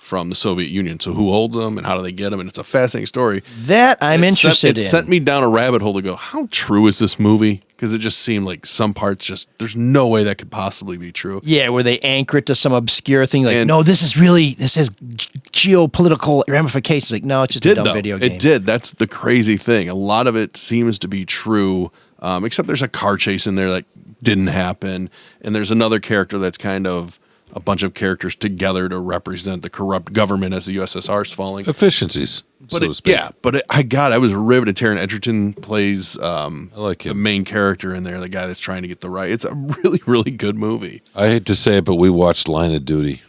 from the Soviet Union. So who holds them and how do they get them? And it's a fascinating story. That I'm interested in. It sent me down a rabbit hole to go, how true is this movie? Because it just seemed like some parts there's no way that could possibly be true. Yeah, where they anchor it to some obscure thing like, no, this has geopolitical ramifications. Like, no, it's just a dumb video game. It did. That's the crazy thing. A lot of it seems to be true, except there's a car chase in there that didn't happen. And there's another character that's kind of a bunch of characters together to represent the corrupt government as the USSR is falling. Efficiencies, so to speak. Yeah, but I was riveted. Taron Egerton plays the main character in there, the guy that's trying to get the right. It's a really, really good movie. I hate to say it, but we watched Line of Duty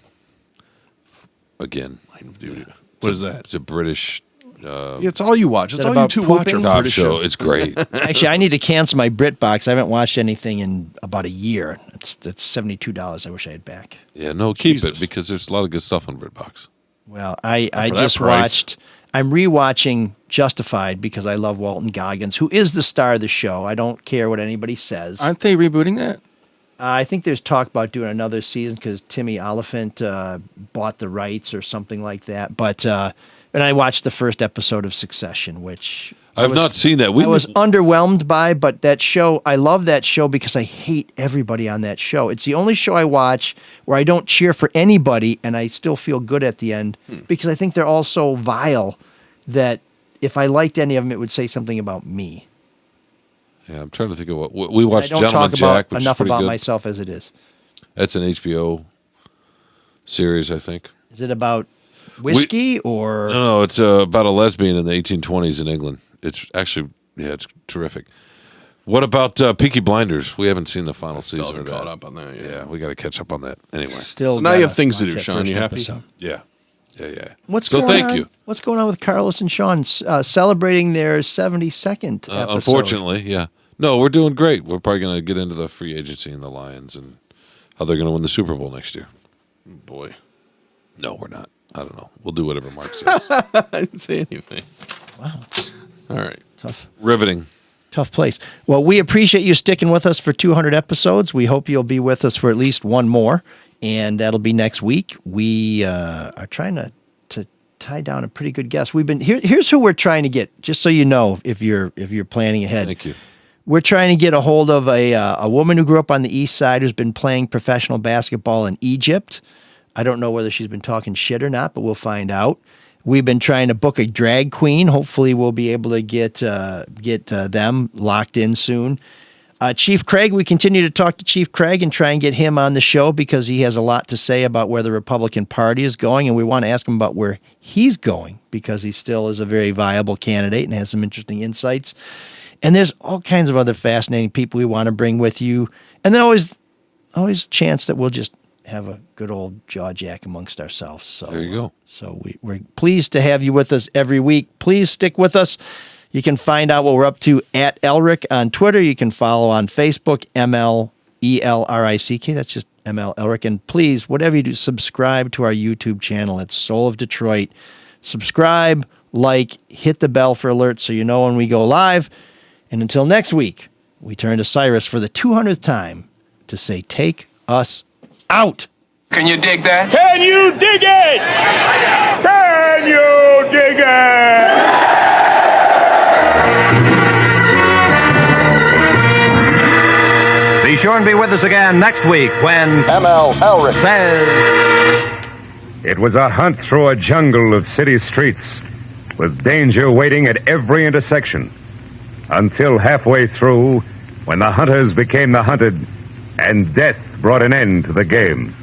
again. Line of Duty. Yeah. What is that? It's a British... it's all you watch. It's all you two watch. Top show. It's great. Actually, I need to cancel my BritBox. I haven't watched anything in about a year. That's $72 I wish I had back. Yeah, no, keep it because there's a lot of good stuff on BritBox. Well, I just watched... I'm rewatching Justified because I love Walton Goggins, who is the star of the show. I don't care what anybody says. Aren't they rebooting that? I think there's talk about doing another season because Timmy Oliphant bought the rights or something like that. But... and I watched the first episode of Succession, which I've not seen that. I was underwhelmed by, but that show, I love that show because I hate everybody on that show. It's the only show I watch where I don't cheer for anybody and I still feel good at the end because I think they're all so vile that if I liked any of them, it would say something about me. Yeah, I'm trying to think of what we watched. I don't Gentleman talk Jack, about which enough is pretty about good. myself as it is. That's an HBO series, I think. Is it about whiskey or no? It's about a lesbian in the 1820s in England. It's actually it's terrific. What about Peaky Blinders? We haven't seen the final season of that. Caught up on that. Yeah, we got to catch up on that. Anyway, Still so now you have gotta things to watch do, that Sean. first You happy? episode. Yeah. Thank you. What's going on with Carlos and Sean celebrating their 72nd episode? Unfortunately, yeah. No, we're doing great. We're probably going to get into the free agency and the Lions and how they're going to win the Super Bowl next year. Boy. No, we're not. I don't know. We'll do whatever Mark says. I didn't say anything. Wow. All right. Tough. Riveting. Tough place. Well, we appreciate you sticking with us for 200 episodes. We hope you'll be with us for at least one more, and that'll be next week. We are trying to tie down a pretty good guest. We've been here's who we're trying to get, just so you know if you're planning ahead. Thank you. We're trying to get a hold of a woman who grew up on the East Side who's been playing professional basketball in Egypt. I don't know whether she's been talking shit or not, but we'll find out. We've been trying to book a drag queen. Hopefully, we'll be able to get them locked in soon. Chief Craig, we continue to talk to Chief Craig and try and get him on the show because he has a lot to say about where the Republican Party is going, and we want to ask him about where he's going because he still is a very viable candidate and has some interesting insights. And there's all kinds of other fascinating people we want to bring with you. And then always chance that we'll just have a good old jaw jack amongst ourselves. So there you go. So we're pleased to have you with us every week. Please stick with us. You can find out what we're up to at Elric on Twitter. You can follow on Facebook, MLELRICK. That's just ML Elric. And please, whatever you do, subscribe to our YouTube channel. It's Soul of Detroit. Subscribe, like, hit the bell for alerts so you know when we go live. And until next week, we turn to Cyrus for the 200th time to say, take us out. Can you dig that? Can you dig it? Can you dig it? Be sure and be with us again next week when ML Elric says it was a hunt through a jungle of city streets with danger waiting at every intersection until halfway through when the hunters became the hunted and death brought an end to the game.